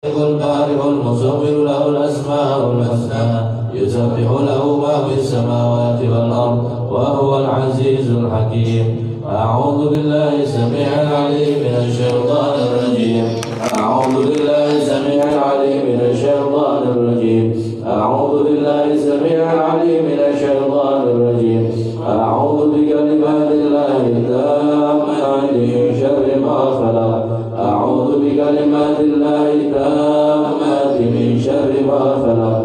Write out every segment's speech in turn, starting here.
البارئ المصور له الأسماء الحسنى يسبح له ما في السماوات والأرض وهو العزيز الحكيم. أعوذ بالله السميع العليم من الشيطان الرجيم. أعوذ بالله السميع العليم من الشيطان الرجيم. أعوذ بالله السميع العليم من الشيطان الرجيم. أعوذ بكلمات الله التامات من شر ما خلق. أعوذ بكلمات الله التامات من شر ما خلق.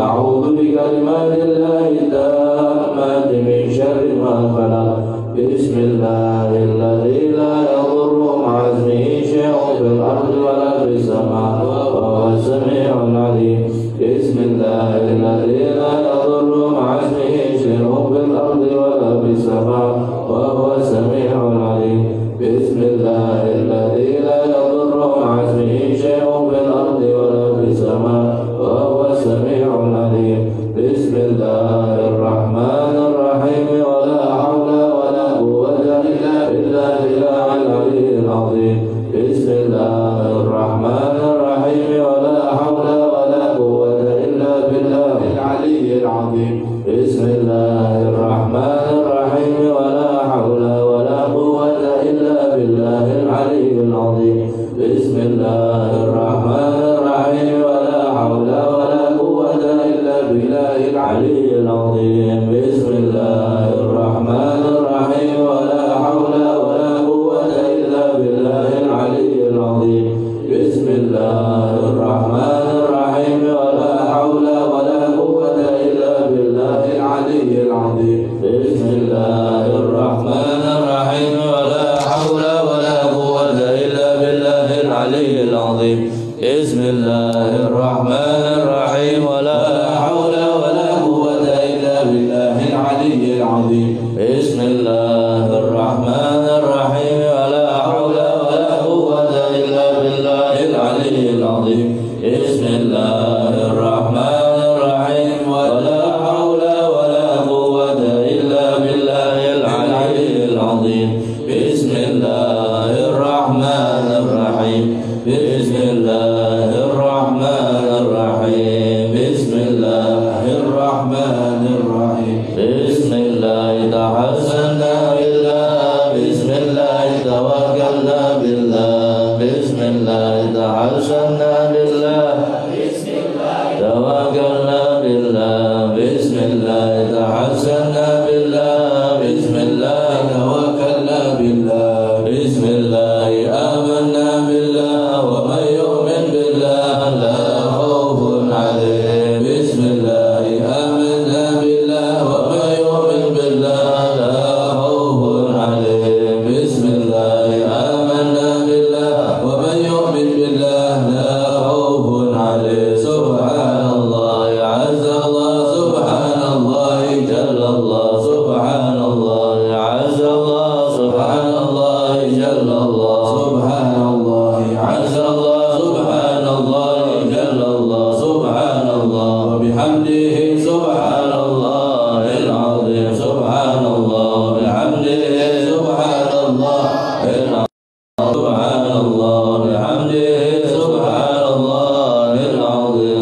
أعوذ بكلمات الله التامات من شر ما خلق. بسم الله الذي لا يضر مع اسمه شيء في الأرض ولا في السماء وهو السميع العليم. بسم الله الذي لا يضر مع اسمه شيء في الأرض ولا في السماء وهو السميع العليم. بسم الله الذي لا يضر مع اسمه شيء في الأرض ولا في السماء وهو السميع العليم. بسم الله الرحمن الرحيم. ولا حول ولا قوة إلا بالله العلي العظيم. بسم الله الرحمن الرحيم. ولا حول ولا قوة إلا بالله العلي العظيم. بسم الله الرحمن الرحيم. ولا حول ولا قوة إلا بالله العلي العظيم. بسم الله الرحمن الرحيم. ولا حول ولا قوة إلا بالله العلي العظيم. بسم الله الرحمن الرحيم. ولا حول ولا قوة إلا بالله العلي العظيم. بسم الله الرحمن الرحيم. ولا حول ولا قوة إلا بالله العلي العظيم. بسم الله الرحمن الرحيم. ولا حول ولا قوة إلا بالله العلي العظيم. بسم الله الرحمن الرحيم. ولا حول ولا قوة إلا بالله العلي العظيم. بسم الله الرحمن الرحيم. ولا حول ولا قوة إلا بالله العلي العظيم. بسم الله الرحمن الرحيم. ولا حول ولا قوة إلا بالله العلي العظيم. بسم الله الرحمن الرحيم. بسم الله الرحمن الرحيم. بسم الله الرحمن الرحيم. بسم الله توسلنا بالله. بسم الله توكلنا بالله. بسم الله توسلنا بالله. بسم الله توكلنا بالله. بسم الله توسلنا بالله. بسم الله توكلنا بالله. بسم الله آمنا بالله. ومن يؤمن بالله لا خوف عليه. بسم الله آمنا بالله. ومن يؤمن بالله لا خوف عليه. بسم الله آمنا بالله. ومن يؤمن بالله لا خوف عليه. سبحان الله عز الله. سبحان الله جل الله. سبحان الله عز الله. سبحان الله جل الله. سبحان الله عز الله. سبحان الله جل الله. سبحان الله وبحمده. سبحان الله العظيم. سبحان الله بحمده. سبحان الله العظيم. سبحان الله بحمده. سبحان الله العظيم.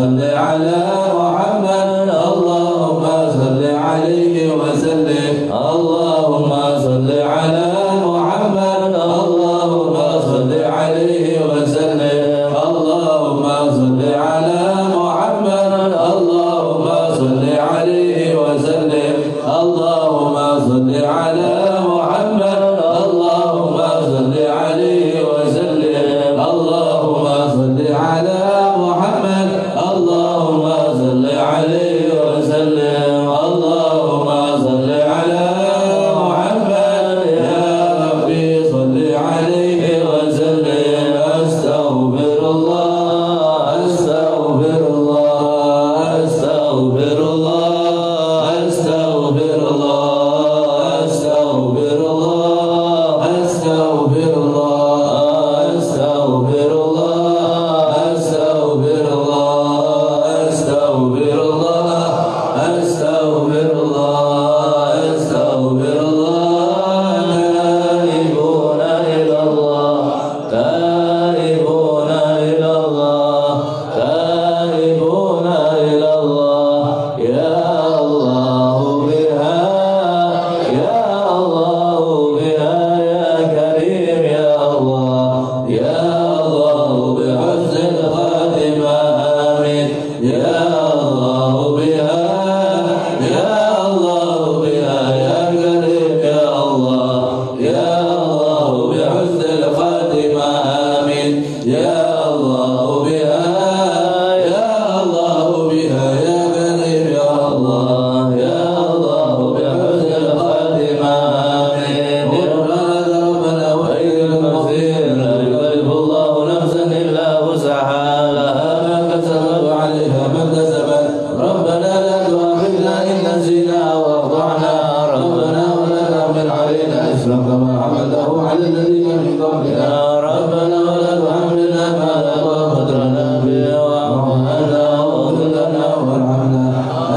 صل على محمد اللهم صل عليه وسلم اللهم صل على محمد اللهم صل عليه وسلم اللهم صل على محمد اللهم صل عليه وسلم اللهم صل على محمد اللهم صل عليه وسلم اللهم صل على محمد اللهم صل عليه وسلم اللهم صل على محمد يا ربي صل عليه وسلم أستغفر الله أستغفر الله أستغفر الله أستغفر الله أستغفر الله أستغفر الله أستغفر الله أستغفر الله أستغفر الله أستغفر الله أستغفر الله تائبون إلى الله تائبون إلى الله يا الله بها يا الله بها يا كريم يا الله بحسن الخاتمة آمين يا الله بها يا الله بها يا كريم يا الله بحسن الخاتمة آمين يا الله بها يا الله بها يا كريم يا الله بحسن الخاتمة آمين ربنا وإلى المصير لا يكلف الله نفسا إلا وسعها لها ما كسبت وعليها ما اكتسبت ربنا لا تؤاخذنا إن نسينا وأخطأنا ربنا ولا تحمل علينا إصرا كما حملته على الذين من قبلنا ربنا ولا تحملنا ما لا طاقة لنا به واعف عنا واغفر لنا وارحمنا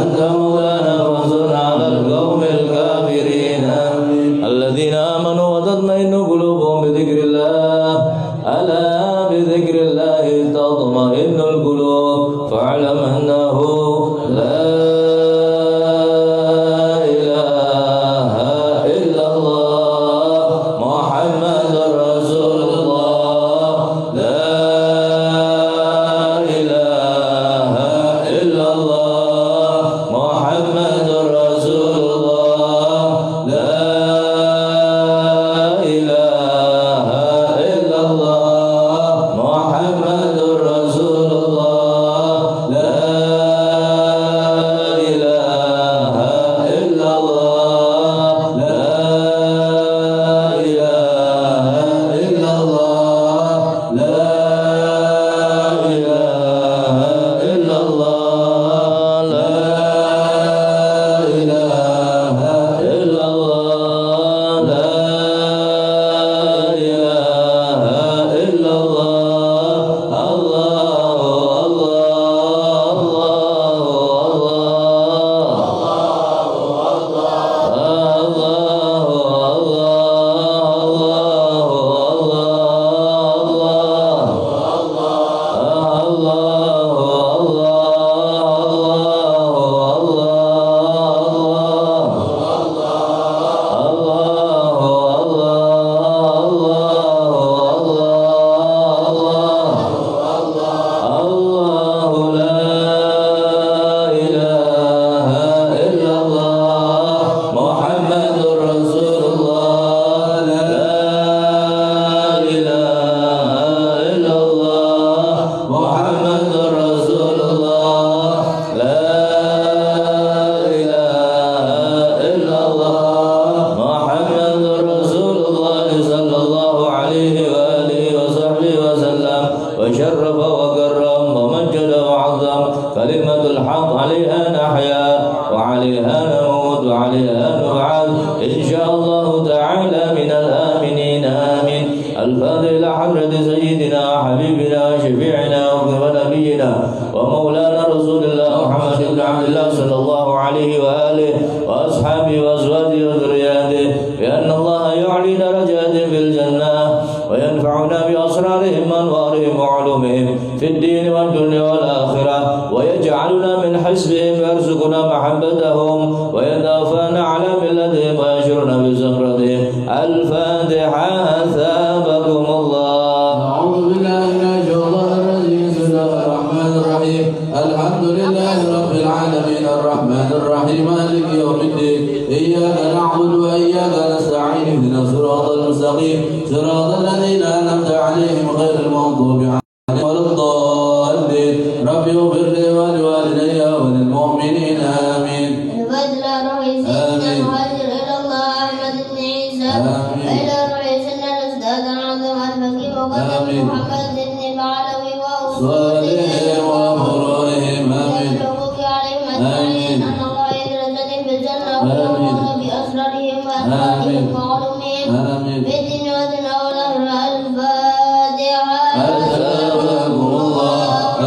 أنت مولانا وانصرنا على القوم الكافرين آمين الذين آمنوا وتطمئن قلوبهم بذكر الله ألا بذكر الله تطمئن القلوب فاعلم أنه لا إله إلا الله محمد رسول الله لا إله إلا الله محمد رسول الله لا إله إلا الله محمد رسول الله لا إله إلا الله لا إله إلا الله لا إله إلا الله لا إله إلا الله لا إله إلا الله وشرف وكرم ومجد وعظم كلمة الحق عليها نحيا وعليها نموت وعليها نبعث إن شاء الله تعالى من الآمنين آمين. الفاضل إلى حضرة سيدنا وحبيبنا وشفيعنا ونبينا ومولانا رسول الله محمد بن عبد الله صلى الله عليه وآله وأصحابه وأزواجه وذرياته بأن الله يعلي درجات في الجنة وينفعنا بأسرارهم وأنوارهم وعلومهم في الدين والدنيا والآخرة يجعلنا من حزبهم ويرزقنا محبتهم ويتوفانا على ملتهم ويجرنا بزمرتهم. الفاتحة. ثابكم الله. أعوذ بالله من الشيطان الرجيم. بسم الله الرحمن الرحيم. الحمد لله رب العالمين الرحمن الرحيم مالك يوم الدين. إياك نعبد وإياك نستعين. اهدنا الصراط المستقيم صراط الذين أنعمت عليهم غير المغضوب عليهم ولا الضالين. رب اغفر لي ولوالدي وللمؤمنين آمين. الفضل رئيس المهاجر إلى الله أحمد بن عيسى إلى رئيسنا الأستاذ العظيم الفقيه وقدم محمد بن بعلوي وأصولهم وفروعهم آمين. الحقوق عليهم أجمعين أن الله يدرجة في الجنة ويرون بأسرارهم وأخبارهم وعلومهم في الدين والدنيا والآخرة. الفاتحة. أثابكم الله.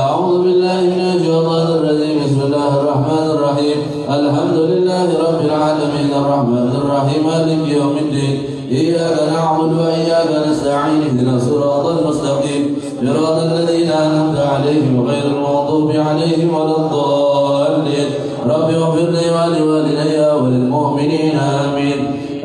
أعوذ بالله من الشيطان الرجيم. بسم الله الرحمن الرحيم. الحمد لله رب العالمين الرحمن الرحيم مالك يوم الدين. إياك نعبد وإياك نستعين. اهدنا الصراط المستقيم صراط الذين أنعمت عليهم غير المغضوب عليهم ولا الضالين. رب اغفر لي ولوالدي وللمؤمنين آمين.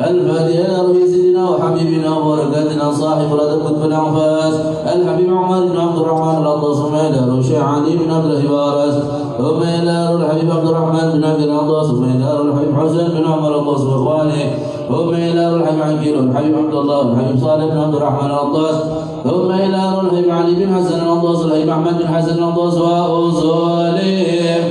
الفاتحة. رب سيدنا وحبيبنا وبركاتنا صاحب رد القطب الأنفاس الحبيب عمر بن عبد الرحمن الأطلس ثم إلى الشيخ علي بن عبد الهبارس ثم إلى الحبيب عبد الرحمن بن عبد الأطلس ثم إلى الحبيب حسين بن عمر الأطلس وإخوانه ثم إلى الحبيب عقيل والحبيب عبد الله والحبيب صالح بن عبد الرحمن الأطلس ثم إلى الحبيب علي بن حسن الأطلس والحبيب أحمد بن حسن الأطلس وأصولهم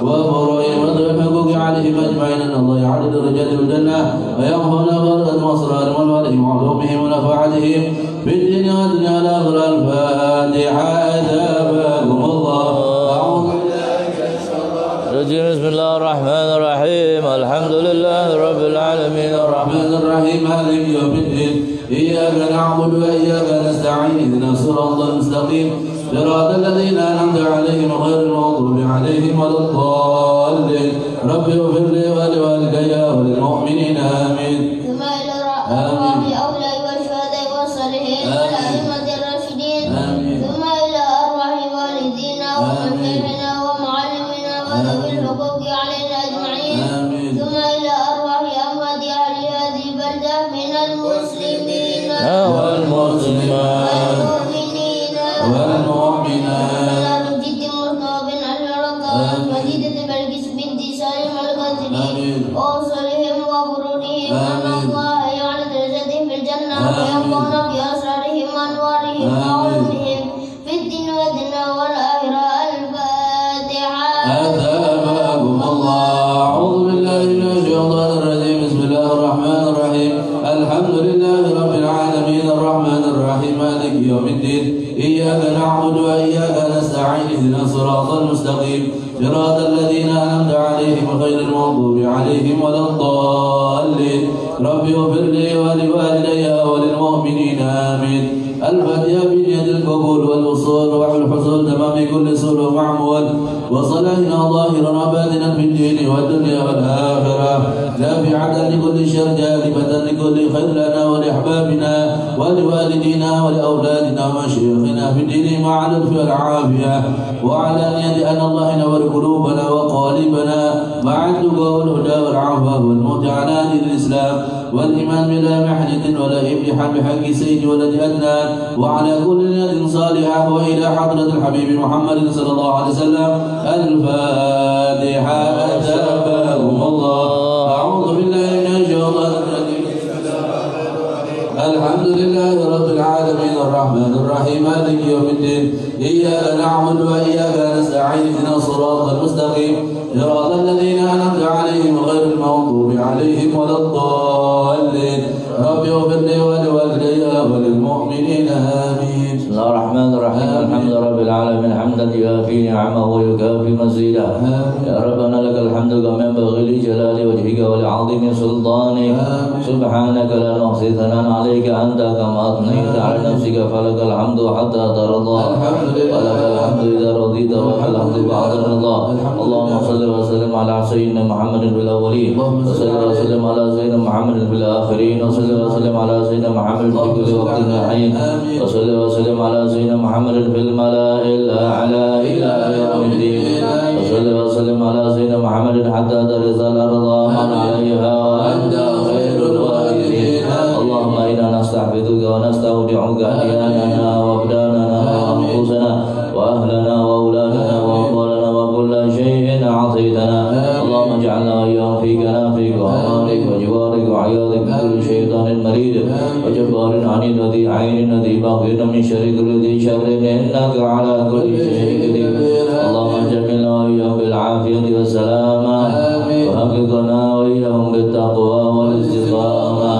وفروعهم الحقوق عليهم أجمعين. أن الله يعدد الرجال بالجنة ويغفرنا بركة وأسرارهم وألوانهم وعلومهم ونفعتهم في الدين والدنيا والآخرة. الفاتحة. أثابكم الله. أعوذ بالله من الشيطان الرجيم. بسم الله الرحمن الرحيم. الحمد لله رب العالمين الرحمن الرحيم مالك يوم الدين. إياك نعبد وإياك نستعين. اهدنا الصراط المستقيم صراط الذين أنعمت عليهم غير المغضوب عليهم ولا الضالين. رب اغفر لي ولوالدي وللمؤمنين آمين. ثم إلى أرواح أولياء والشهداء والصالحين والأئمة الراشدين. ثم إلى أرواح والدينا ومشايخنا ومعلمنا وذوي الحقوق علينا أجمعين. ثم إلى أرواح أموات أهل هذه البلدة من المسلمين والمسلمات والمؤمنات جد مصطفى الرقاب مديدة بلقيس بنت سالم القدري وأوصلهم وفروضهم أن الله يعلى درجتهم في الجنة ويبقون بأسرارهم وأنوارهم وعلومهم في الدين والدنيا والآخرة. الفاتحة. أثابكم الله. أعوذ بالله من الشيطان الرجيم. بسم الله الرحمن الرحيم. الحمد لله رب العالمين الرحمن الرحيم مالك يوم الدين. إياك نعبد وإياك نستعين. اهدنا الصراط المستقيم صراط الذين أنعمت عليهم غير المغضوب عليهم ولا الضالين. رب اغفر لي ولوالدي وللمؤمنين آمين. الفاتحة بيد القبول والوصول والحصول تمام كل سور ومعمول وصلاحنا ظاهرا وباطنا في الدين والدنيا والآخرة. دافعة لكل شر جالبة لكل خير لنا ولأحبابنا ولوالدينا ولأولادنا ومشايخنا في الدين مع اللطف والعافية وعلانية. أن الله ينور قلوبنا وقالبنا مع التقى والهدى والعفاف والموت على دين الإسلام والإيمان بلا محنة ولا إبحاء بحق سيد ولد أدنان وعلى كل نية صالحة وإلى حضرة الحبيب محمد صلى الله عليه وسلم. الفاتحة. أثابكم الله. أعوذ بالله من الشيطان الرجيم. الحمد لله رب العالمين الرحمن الرحيم مالك يوم الدين. إياك نعبد وإياك نستعين. اهدنا الصراط المستقيم صراط الذين أنعمت عليهم غير المغضوب عليهم ولا الضالين. رب اغفر لي ولوالدي وللمؤمنين آمين. بسم الله الرحمن الرحيم. الحمد رب العالمين حمدا يوافي نعمه ويكافي مزيدا. يا ربنا لك الحمد كما ينبغي لجلال وجهك ولعظيم سلطانك. سبحانك لا نحصي ثناء عليك أنت كما أثنيت على نفسك فلك الحمد حتى ترضى ولك الحمد إذا رضيت ولك الحمد بعد الرضا. اللهم صل وسلم على سيدنا محمد في الأولين وصل وسلم على سيدنا محمد في الآخرين وصل وسلم على سيدنا محمد في كل وقت حين وصل وسلم على سيدنا محمد في الملائكة الأعلى إلى يوم الدين وصل عين وذي عين وذي بغي من شر كل ذي شر إنك على كل شيء قدير اللهم جملنا وإياهم بالعافية والسلامة وحققنا وإياهم بالتقوى والاستقامة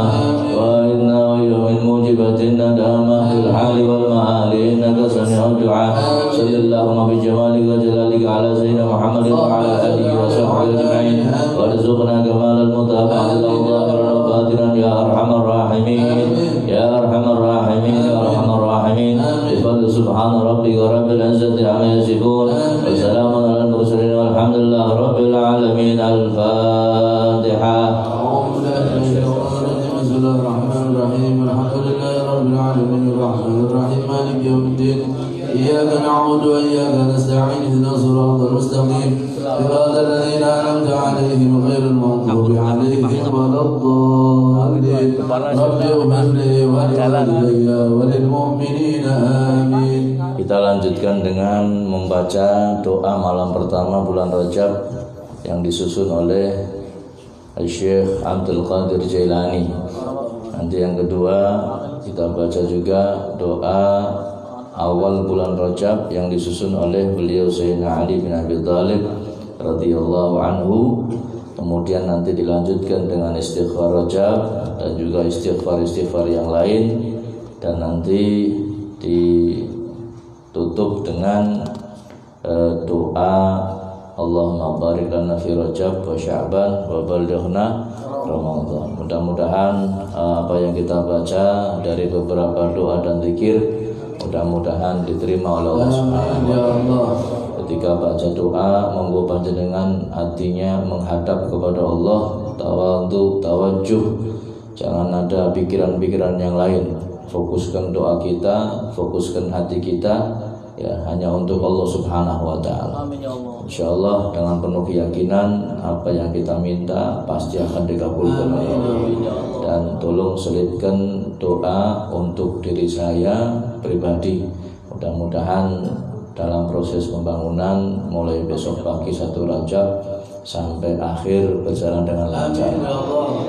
وإنا وإياهم من موجبات الندامة في الحال والمآل إنك سميع الدعاء صل اللهم بجمالك وجلالك على سيدنا محمد وعلى آله وصحبه أجمعين وارزقنا كمال المتابعة له ظاهرا وباطنا يا أرحم الراحمين يا أرحم الراحمين يا أرحم الراحمين بفضل سبحان ربك رب العزة عما يصفون وسلام على المرسلين والحمد لله رب العالمين. الفاتحة. بسم الله الرحمن الرحيم الحمد لله رب العالمين الرحمن الرحيم مالك يوم الدين إياك نعبد وإياك نستعين اهدنا الصراط المستقيم صراط الذين أنعمت عليهم غير المغضوب عليهم ولا الضالين رب اغفر لي ولوالدي وللمؤمنين آمين. Kita lanjutkan dengan membaca doa malam pertama bulan Rajab yang disusun oleh Syekh Abdul Qadir Jailani. Nanti yang kedua kita baca juga doa awal bulan Rajab yang disusun oleh beliau Sayyidina Ali bin Abi Thalib radhiyallahu anhu. Kemudian nanti dilanjutkan dengan istighfar Rajab dan juga istighfar yang lain, dan nanti ditutup dengan doa Allahumma barik lana fi Rajab wa Sya'ban wa ballighna Ramadan. Mudah-mudahan apa yang kita baca dari beberapa doa dan zikir mudah-mudahan diterima oleh Allah Subhanahu wa taala. Ketika baca doa, monggo panjenengan hatinya menghadap kepada Allah, tawadhu, tawajuh. Jangan ada pikiran-pikiran yang lain. Fokuskan doa kita, fokuskan hati kita ya hanya untuk Allah Subhanahu wa taala. Insyaallah dengan penuh keyakinan apa yang kita minta pasti akan dikabulkan oleh Allah. Dan tolong selipkan doa untuk diri saya pribadi. Mudah-mudahan dalam proses pembangunan mulai besok pagi 1 Rajab sampai akhir berjalan dengan lancar.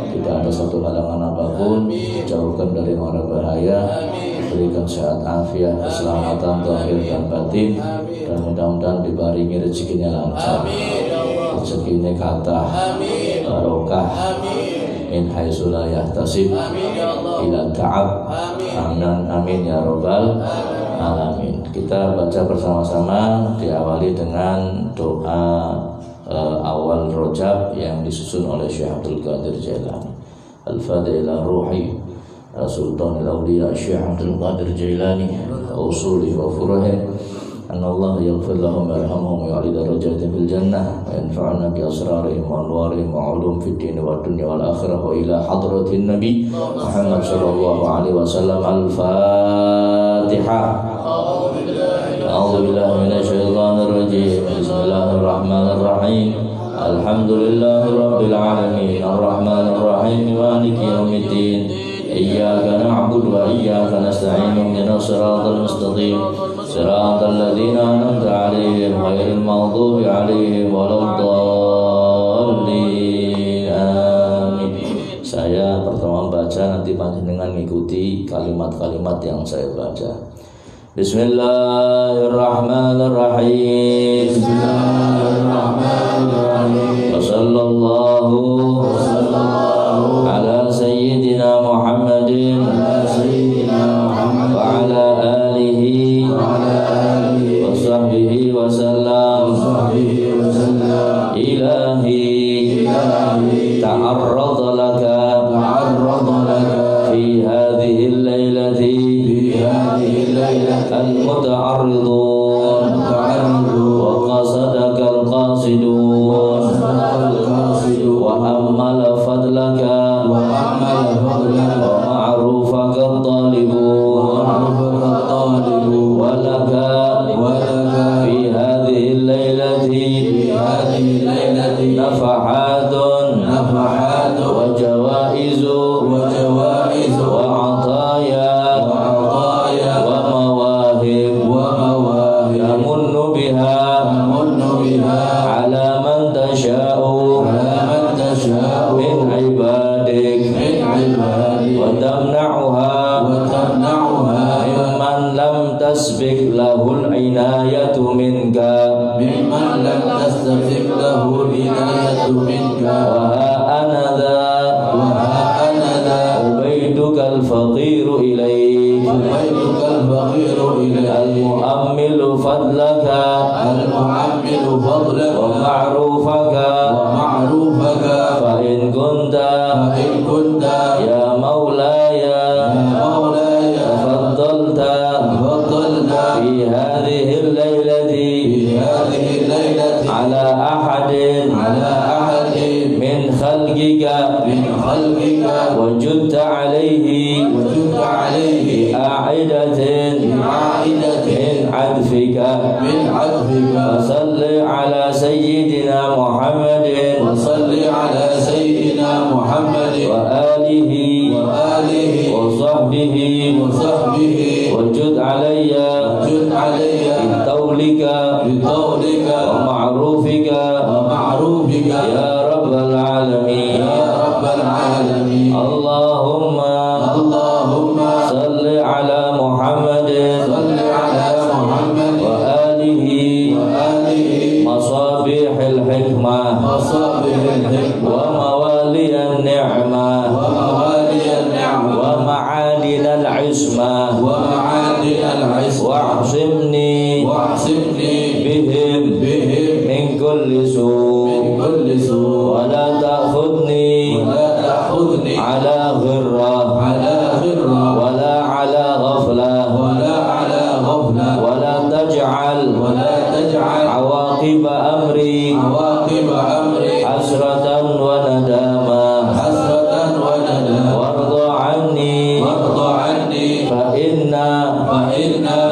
Tidak ada satu halangan apapun, jauhkan dari mara bahaya, berikan sehat afiat, keselamatan zahir dan batin, dan mudah-mudahan dibaringi rezekinya lancar, rezekinya kathah, barokah, min haitsu la yahtasib ila ta'ab. Amin ya rabbal alamin. Kita baca bersama-sama, diawali dengan doa awal Rajab yang disusun oleh Syekh Abdul Qadir Jailani. Al-Fatiha ruhi Sultan al-Awliya Syekh Abdul Qadir Jailani usuli wa furuhi an Allah yaghfir lahum wa yarhamhum wa ya'li darajatin fil jannah wa yanfa'una bi asrarihim wa anwarihim wa 'ulum fid din wa dunya wal akhirah wa ila hadratin nabi Muhammad sallallahu alaihi wasallam. Al-Fatiha. A'udzu billahi minasyaitonir rajim. Bismillahirrahmanirrahim. Alhamdulillahi rabbil alamin arrahmanir rahim maliki yaumiddin. Iyyaka na'budu wa iyyaka nasta'in ihdinas siratal mustaqim siratal ladzina an'amta 'alaihim ghairil maghdubi 'alaihim waladdallin. Amin. Saya pertama baca, nanti panjenengan mengikuti kalimat-kalimat yang saya baca. Bismillahirrahmanirrahim. Bismillahirrahmanirrahim. Wassallallahu ala sayyidina Muhammadin wa ala alihi wa sahbihi wa sallam. Ilahi ta'arrada laka fi hadhihi al-lailati al-muta'arridun wa qasadaka al-qasidun wa ammala fadlaka wa ma'rufaka al-talibun wa laka fi hadhihi al-lailati nafahatun wa jawaizu wa ataya على من تشاء من عبادك وتمنعها فضلك ومعروفك فإن كنت يا مولاي تفضلت في هذه الليلة على أحد من خلقك وجدت عليه بأعدة من عدفك فصل على سيدنا محمد وآله وصحبه وجد علي بطولك ومعروفك يا رب العالمين اللهم صل على محمد وآله مصابيح الحكمة وموالي النعمة ومعادن العصمة واعصمني بهم من كل سوء ولا تأخذني على غرة ولا على غفلة ولا تجعل عواقب أمري حسرة وندامة وارض عني فإن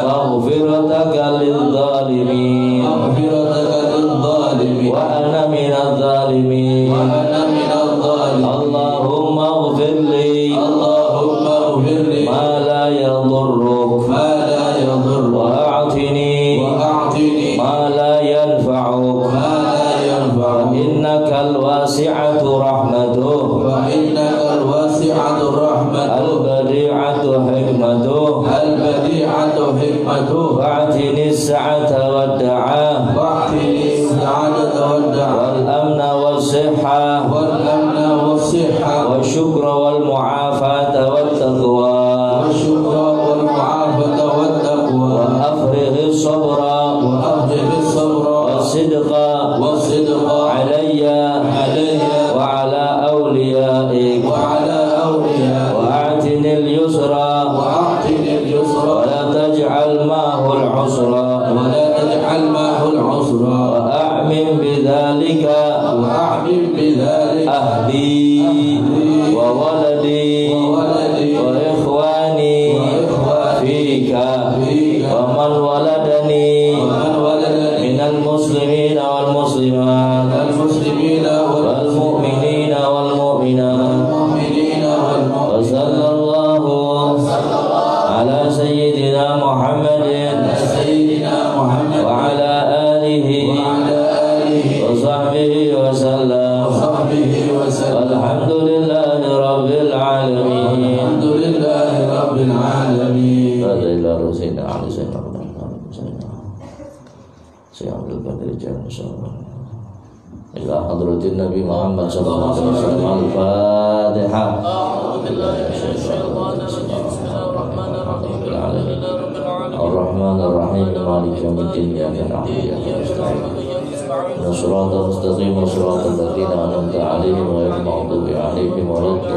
مغفرتك للظالمين وأنا من الظالمين اللهم اغفر لي ما لا يضرك وأعطني ما لا ينفعك فإنك الواسعة رحمته البديعة حكمته فاعتني السعة والدعاء والأمن والصحة والشكر والمعافاة والتقوى وأفرغ الصبر والصدق علي وعلى أوليائك وأعتني اليسر ولا تجعل معه العسر وأعمم بذلك أهلي وولدي وإخواني فيك ومن ولدني من المسلمين والمسلمات والمؤمنين والمؤمنات وصلى الله على سيدنا محمد وعلى آله وصحبه وسلم والحمد لله رب العالمين هذا إلى رسولنا عليه الصلاة والسلام سيعمل البدر إن شاء الله إلى حضرة النبي محمد صلى الله عليه وسلم الفاتحة الرحمن الرحيم مالك يوم الدين إياك نعبد وإياك نستعين صراط المستقيم صراط الذين أنعمت عليهم غير المغضوب عليهم ولا الضالين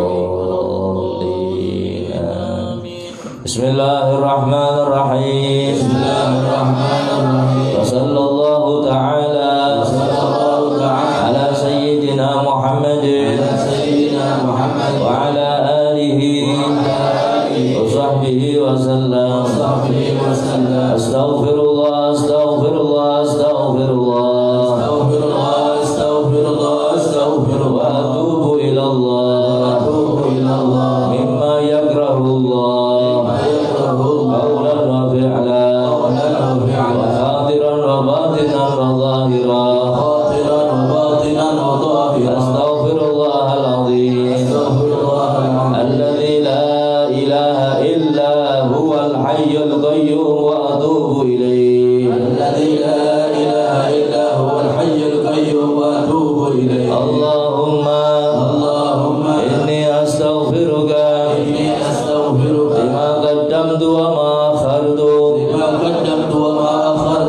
بسم الله الرحمن الرحيم وصلى الله تعالى على سيدنا محمد وعلى آله وصحبه وسلم أستغفر الله أستغفر الله أستغفر الله وأتوب إلى الله مما يكره الله قولا وفعلا وحاضرا وباطنا وظاهرا أستغفر الله العظيم الذي لا إله إلا هو الحي القيوم وأتوب إليه اللهم إني أستغفرك لما قدمت وما أخرت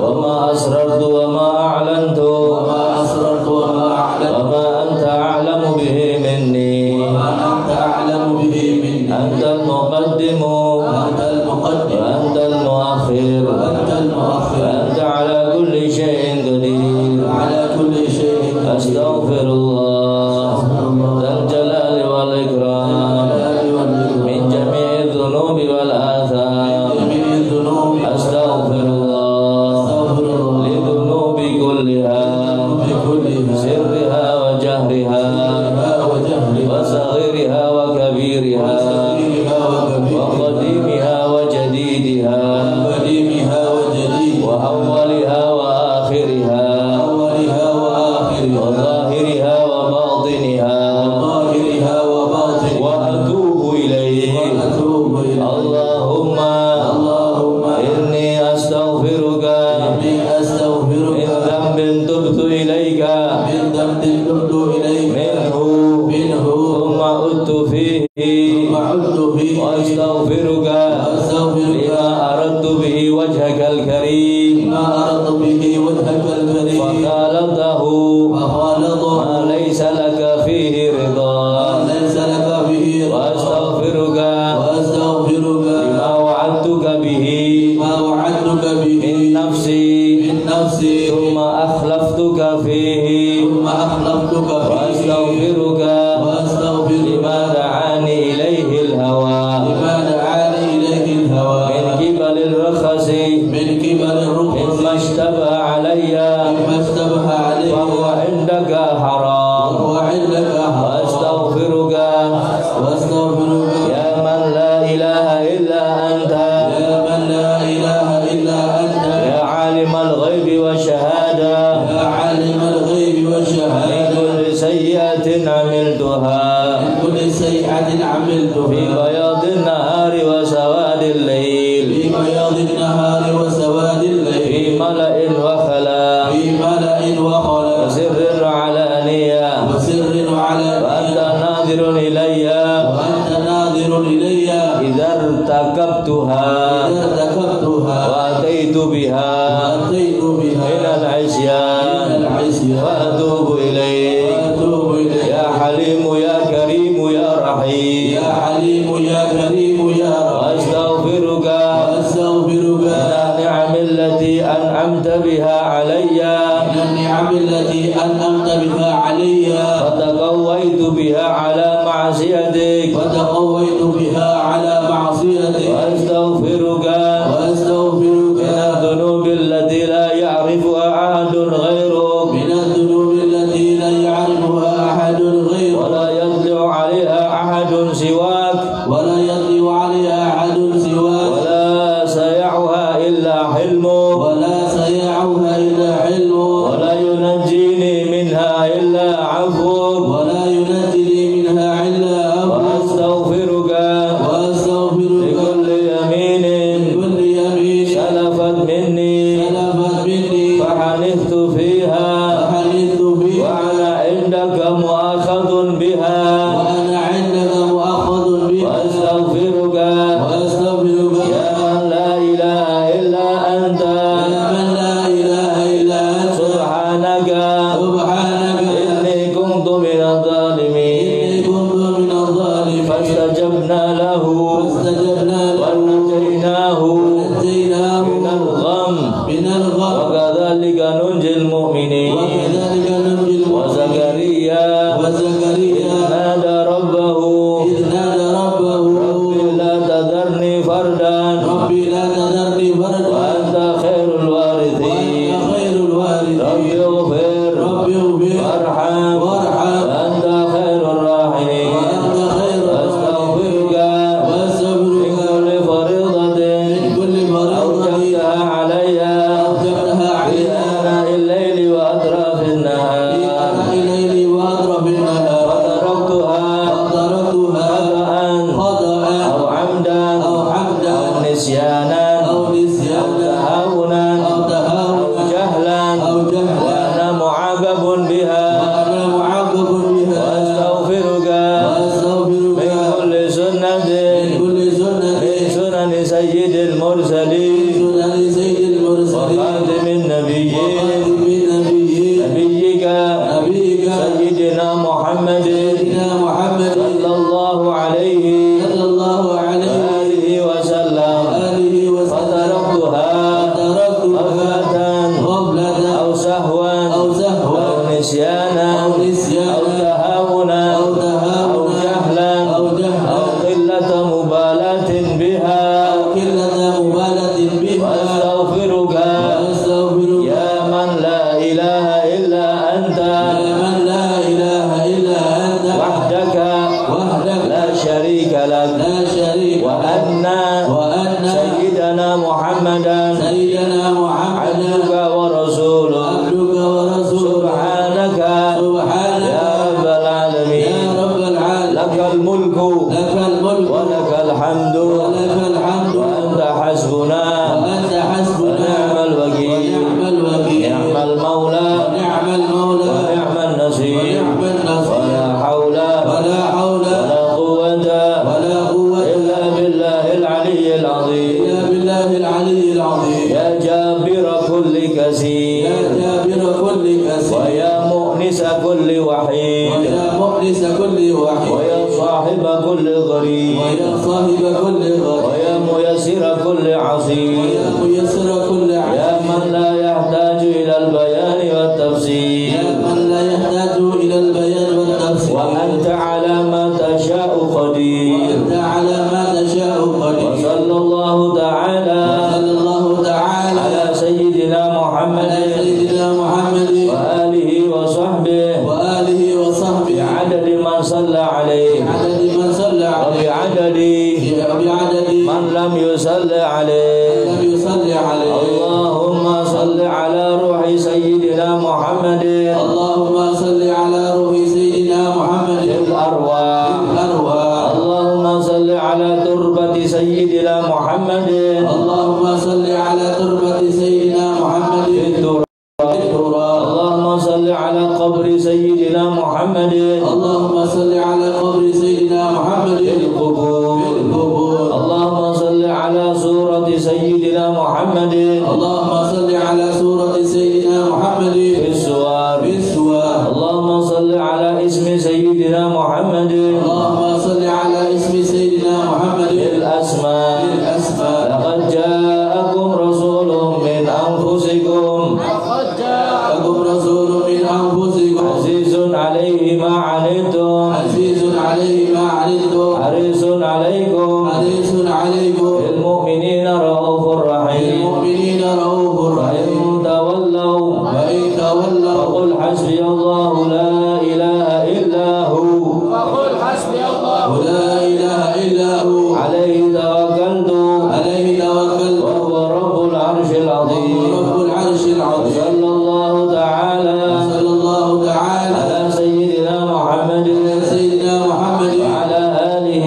وما أسررت وما أعلنت Astaghfirullah Dzal jalali wal ikram min jami'i dzunubi wal atham. Astaghfirullah li dzunubi kulliha sirriha wa jahriha wa saghiriha wa kabiriha wa qadimiha wa jadidiha wa awwaliha wa akhiriha wa zahiriha wa batiniha wa atubu ilayhi. Allahumma inni astaghfiruka min dhanbin tubtu ilayka minhu thumma udtu fihi wa astaghfiruka lima aradtu bihi wajhakal karim fakhalatahu ma laysa laka fihi ridha wa astaghfiruka lima wa'adtuka bihi min nafsi thumma akhlaftuka fihi wa astaghfiruka lima da'ani ilayhi al-hawa min kibalil rakhasi mimma ishtabaha alayya wa huwa indaka haram. Wa astaghfiruka ya man la ilaha illa anta ya alimal ghaibi wa shahada min kulli sayyi'atin amiltuha fi bayadin nahari wa sawadil layl fi mala'in wa khala wa sirrin alaniya wa anta nadirun ilayya idza irtakabtuha wa ataitu biha min al-'isyan wa atubu ilayk ya halimu ya karimu ya rahim. Wa astaghfiruka النعم التي أنعمت بها علي فتقويت بها على معصيتك وأستغفرك من الذنوب التي لا يعرفها أحد غيرك ولا يطلع عليها أحد سواك ولا سيعها إلا حلمك ولا ينجيني منها إلا عفوك وأستغفرك لكل يمين سلفت مني فحنثت فيها وأنا عندك مؤاخذ بها. وأستغفرك يا من لا إله إلا أنت سبحانك إني كنت من الظالمين فاستجبنا له ونجيناه من الغم وكذلك ننجي المؤمنين. وزكريا إذ نادى ربه رب لا تذرني فردا وأنت خير الوارثين. رب اغفر وارحم وأنت خير الراحمين. أستغفرك من كل فريضة أوجبتها علي في آناء الليل وأطراف النهار فتركتها خطأ أو عمدا أو نسيانا أو تهاونا أو جهلا وأنا معاقب بها. وأستغفرك من كل سنة من سنن سيد المرسلين وخاتم النبيين نبيك سيدنا محمد صلى الله عليه وآله وسلم. فتركتها غفلة أو سهوا أو نسيانا مؤنس كل وحيد ويا مؤنس كل وحيد ويا صاحب كل غريب ويا صاحب كل غريب ويا ميسر كل عسير ويا ميسر كل يا عسير من لا يحتاج إلى البيان والتفسير يا من لا يحتاج إلى البيان والتفسير وأنت على ما تشاء قدير وأنت على ما تشاء قدير وصلى الله تعالى صلى الله تعالى على سيدنا محمد على سيدنا محمد وآله وصحبه وآله وصحبه بعدد من صلى عليه بعدد من صلى عليه وبعدد من لم يصلى عليه لم يصلي عليه اللهم صل على روح سيدنا محمد اللهم صل على روح سيدنا محمد في الأرواح اللهم صل على تربة سيدنا محمد اللهم صل على تربة سيدنا محمد في التراب اللهم صل على قبر سيدنا محمد اللهم صل على قبر سيدنا محمد في القبور اللهم صل على صورة سيدنا محمد اللهم صل على صورة سيدنا محمد في السوار اللهم صل على اسم سيدنا محمد اللهم صل على اسم سيدنا محمد في الأسماء لقد جاءكم رسول من أنفسكم رسول من أنفسكم عزيز عليه ما عنتم عزيز عليه ما عنتم حريص عليكم بالمؤمنين رؤوف رحيم المؤمنين رؤوف رحيم وإن تولوا فقل حسبي الله لا إله إلا هو لا إله إلا هو عليه توكلت وهو رب العرش العظيم صلى الله تعالى على سيدنا محمد وعلى آله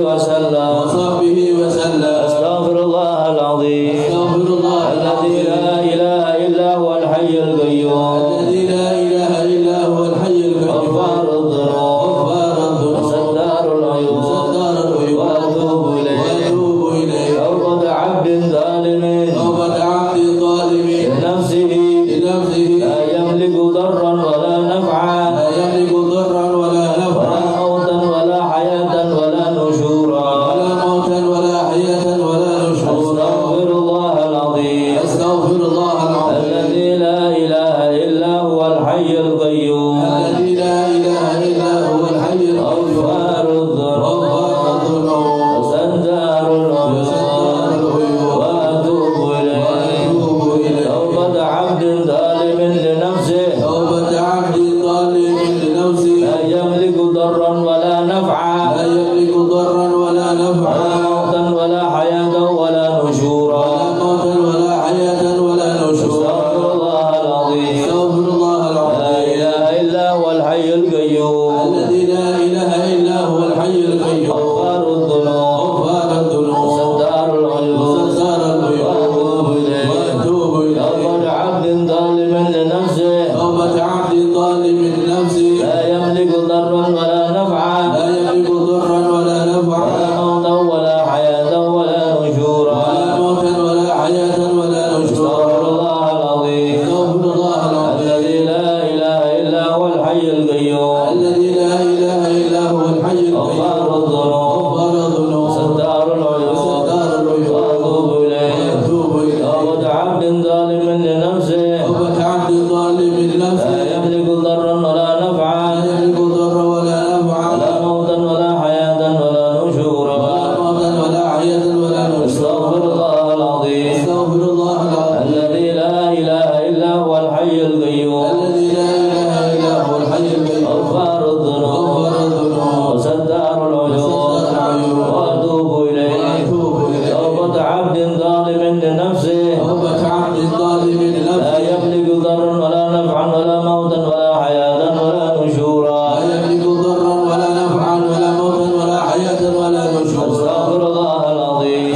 وصحبه وسلم أستغفر الله العظيم الذي لا إله إلا هو الحي القيوم غفار الذنوب وستار العيوب وأتوب إليه توبة عبد ظالم لنفسه لا يملك ضرا ولا نفعا ولا موتا ولا حياة ولا نشورا أستغفر الله العظيم الذي لا إله إلا هو الحي القيوم غفار الذنوب وستار العيوب وأتوب إليه توبة عبد ظالم لنفسه لا يملك ضرا ولا نفعا ولا موتا ولا حياة ولا نشورا أستغفر الله العظيم لا إله إلا هو الحي القيوم غفار الذنوب وستار العيوب وأتوب إليه توبة عبد ظالم لنفسه لا يملك ضرا ولا نفعا ولا موتا ولا حياة ولا نشورا أستغفر الله العظيم الذي لا إله إلا هو الحي القيوم غفار الذنوب ستار العيوب وأتوب إليه توبة عبد ظالم لنفسه لا يملك ضرا ولا نفعا ولا موتا ولا حياة ولا نشورا أستغفر الله العظيم الذي لا إله إلا هو الحي القيوم غفار الذنوب وستار العيوب وأتوب إليه توبة عبد ظالم لنفسه لا يملك ضرا ولا نفعا ولا موتا ولا حياة ولا نشورا أستغفر الله العظيم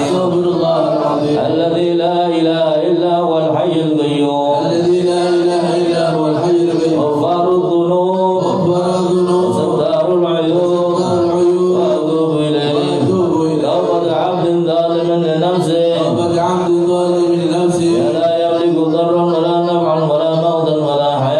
الذي لا إله إلا هو الحي القيوم غفار الذنوب وستار العيوب وأتوب إليه توبة عبد ظالم لنفسه لا يملك ضرا ولا نفعا ولا موتا ولا حياة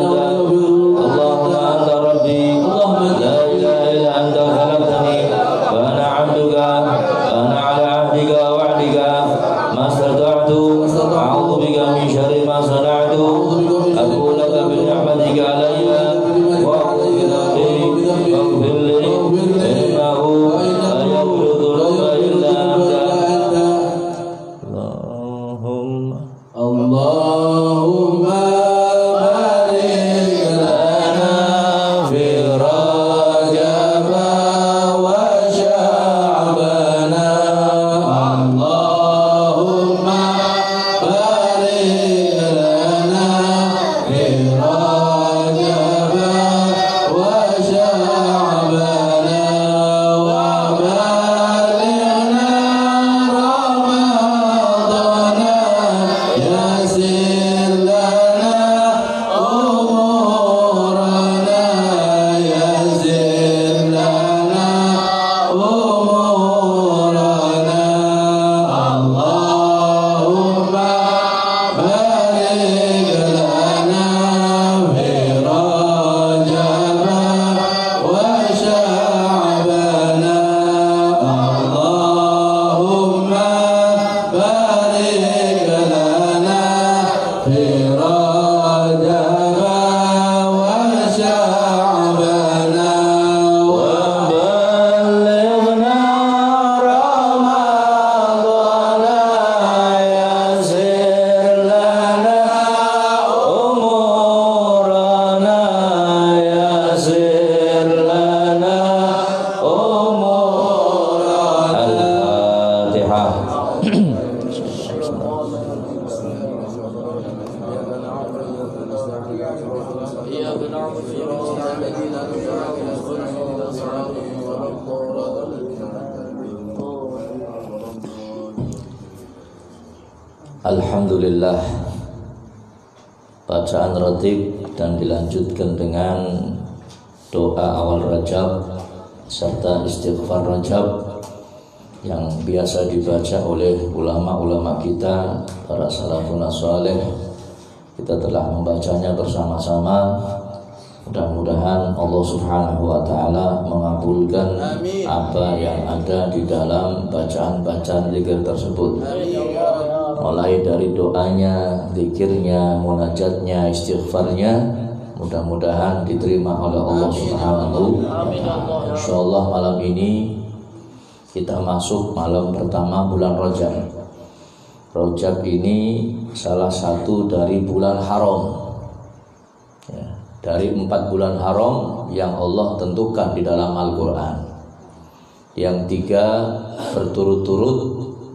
إياك نعبد وإياك نستعين اهدنا الصراط Alhamdulillah, bacaan ratib dan dilanjutkan dengan doa awal Rajab serta istighfar Rajab yang biasa dibaca oleh ulama-ulama kita, para salafun saleh. Kita telah membacanya bersama-sama. Mudah-mudahan Allah Subhanahu wa taala mengabulkan apa yang ada di dalam bacaan-bacaan zikir tersebut. Mulai dari doanya, zikirnya, munajatnya, istighfarnya, mudah-mudahan diterima oleh Allah Subhanahu wa taala. Insyaallah malam ini kita masuk malam pertama bulan Rajab. Rajab ini salah satu dari bulan haram. Ya, dari 4 bulan haram yang Allah tentukan di dalam Al-Quran. Yang 3 berturut-turut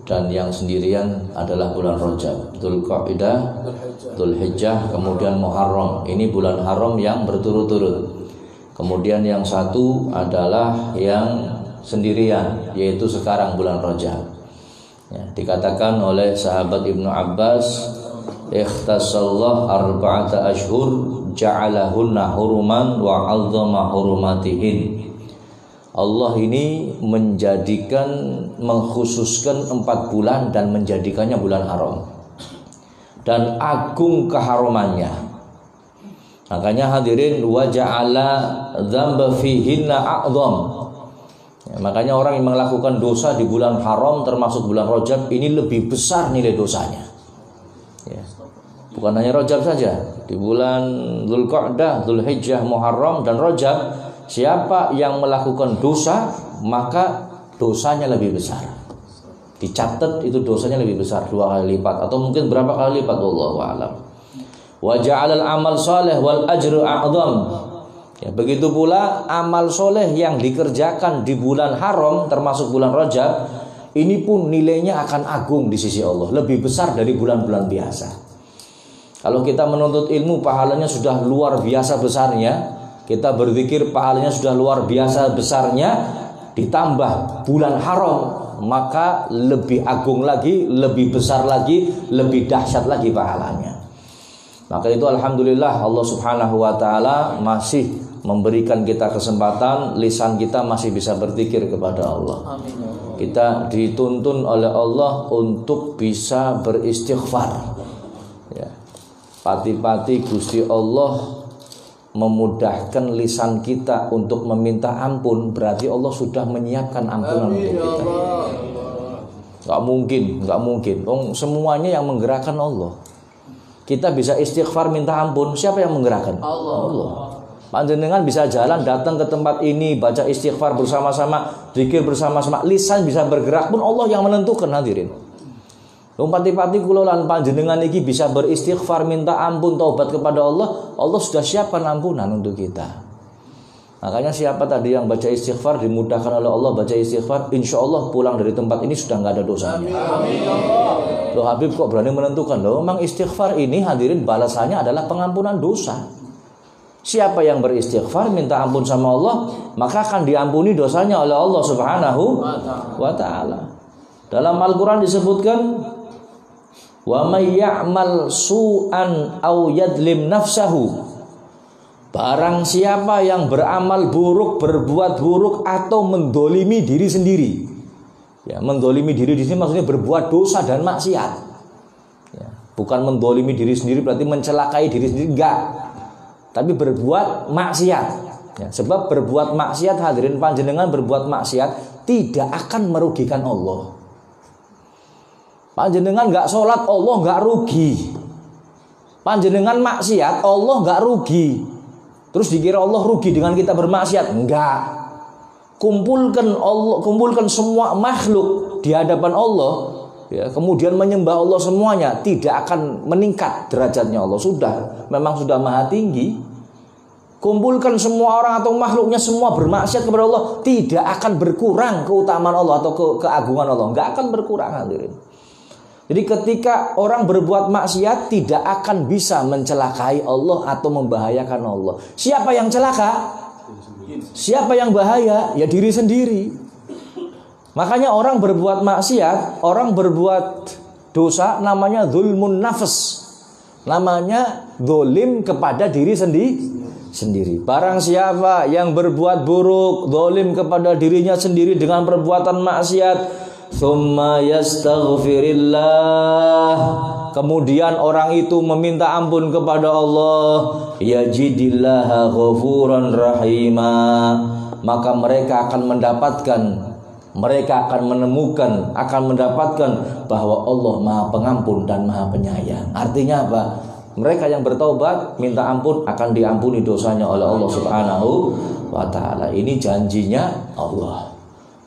dan yang sendirian adalah bulan Rajab, Dzulqa'dah, Dzulhijjah, kemudian Muharram. Ini bulan haram yang berturut-turut. Kemudian yang satu adalah yang sendirian, yaitu sekarang bulan Rajab. Ya, dikatakan oleh sahabat Ibnu Abbas, ikhtasallahu arba'ata ashhur ja'alahunna huruman wa 'azzama hurumatihin. Allah ini mengkhususkan 4 bulan dan menjadikannya bulan haram dan agung keharumannya. Makanya hadirin, wa ja'ala dzamba fihinna a'dzam. Ya, makanya orang yang melakukan dosa di bulan haram termasuk bulan Rajab ini lebih besar nilai dosanya. Ya. Bukan hanya Rajab saja, di bulan Dzulqa'dah, Dzulhijjah, Muharram dan Rajab, siapa yang melakukan dosa maka dosanya lebih besar. Dicatat itu dosanya lebih besar 2 kali lipat atau mungkin berapa kali lipat, wallahu a'lam. Wa ja'alal amal saleh wal ajru a'dzam. Ya, begitu pula amal soleh yang dikerjakan di bulan haram termasuk bulan Rajab ini pun nilainya akan agung di sisi Allah, lebih besar dari bulan-bulan biasa. Kalau kita menuntut ilmu pahalanya sudah luar biasa besarnya, kita berzikir pahalanya sudah luar biasa besarnya, ditambah bulan haram maka lebih agung lagi, lebih besar lagi, lebih dahsyat lagi pahalanya. Maka itu alhamdulillah Allah Subhanahu wa taala masih memberikan kita kesempatan, lisan kita masih bisa berzikir kepada Allah. Kita dituntun oleh Allah untuk bisa beristighfar. Ya. Pati-pati Gusti Allah memudahkan lisan kita untuk meminta ampun, berarti Allah sudah menyiapkan ampunan untuk kita. Gak mungkin. Semuanya yang menggerakkan Allah. Kita bisa istighfar minta ampun, siapa yang menggerakkan? Allah. Panjenengan bisa jalan datang ke tempat ini, baca istighfar bersama-sama, zikir bersama-sama, lisan bisa bergerak pun Allah yang menentukan, hadirin. Pati-pati kula lan panjenengan iki bisa beristighfar minta ampun taubat kepada Allah, Allah sudah siapkan ampunan untuk kita. Makanya siapa tadi yang baca istighfar dimudahkan oleh Allah baca istighfar, insya Allah pulang dari tempat ini sudah nggak ada dosanya. Loh Habib kok berani menentukan? Loh memang istighfar ini hadirin balasannya adalah pengampunan dosa. Siapa yang beristighfar minta ampun sama Allah maka akan diampuni dosanya oleh Allah Subhanahu wa taala. Dalam Al-Quran disebutkan, wa may ya'mal su'an aw yadlim nafsahu. Barang siapa yang beramal buruk, berbuat buruk atau mendolimi diri sendiri. Ya, mendolimi diri di sini maksudnya berbuat dosa dan maksiat. Ya, bukan mendolimi diri sendiri berarti mencelakai diri sendiri, enggak. Tapi berbuat maksiat. Ya, sebab berbuat maksiat hadirin panjenengan berbuat maksiat tidak akan merugikan Allah. Panjenengan enggak sholat Allah enggak rugi. Panjenengan maksiat Allah enggak rugi. Terus dikira Allah rugi dengan kita bermaksiat? Enggak. Kumpulkan semua makhluk di hadapan Allah, ya, kemudian menyembah Allah semuanya, tidak akan meningkat derajatnya Allah. Memang sudah maha tinggi. Kumpulkan semua orang atau makhluknya semua bermaksiat kepada Allah, tidak akan berkurang keutamaan Allah atau keagungan Allah, enggak akan berkurang hadirin. Jadi ketika orang berbuat maksiat tidak akan bisa mencelakai Allah atau membahayakan Allah. Siapa yang celaka? Siapa yang bahaya? Ya diri sendiri. Makanya orang berbuat maksiat, orang berbuat dosa namanya zulmun nafs. Namanya zalim kepada diri sendiri. Barang siapa yang berbuat buruk, zalim kepada dirinya sendiri dengan perbuatan maksiat, tsumma yastaghfirillah, kemudian orang itu meminta ampun kepada Allah, yajidillaha ghafuran rahima, maka mereka akan mendapatkan bahwa Allah Maha Pengampun dan Maha Penyayang. Artinya apa? Mereka yang bertaubat minta ampun akan diampuni dosanya oleh Allah Subhanahu wa taala. Ini janjinya Allah.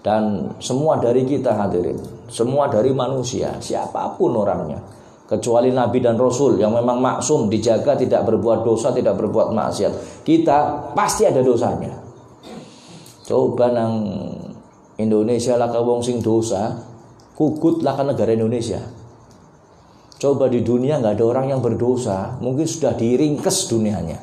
Dan semua dari kita hadirin, semua dari manusia, siapapun orangnya, kecuali Nabi dan Rasul yang memang maksum, dijaga tidak berbuat dosa, tidak berbuat maksiat. Kita pasti ada dosanya. Coba nang Indonesia lah wong sing dosa, kugut lah negara Indonesia. Coba di dunia nggak ada orang yang berdosa, mungkin sudah diringkes dunianya.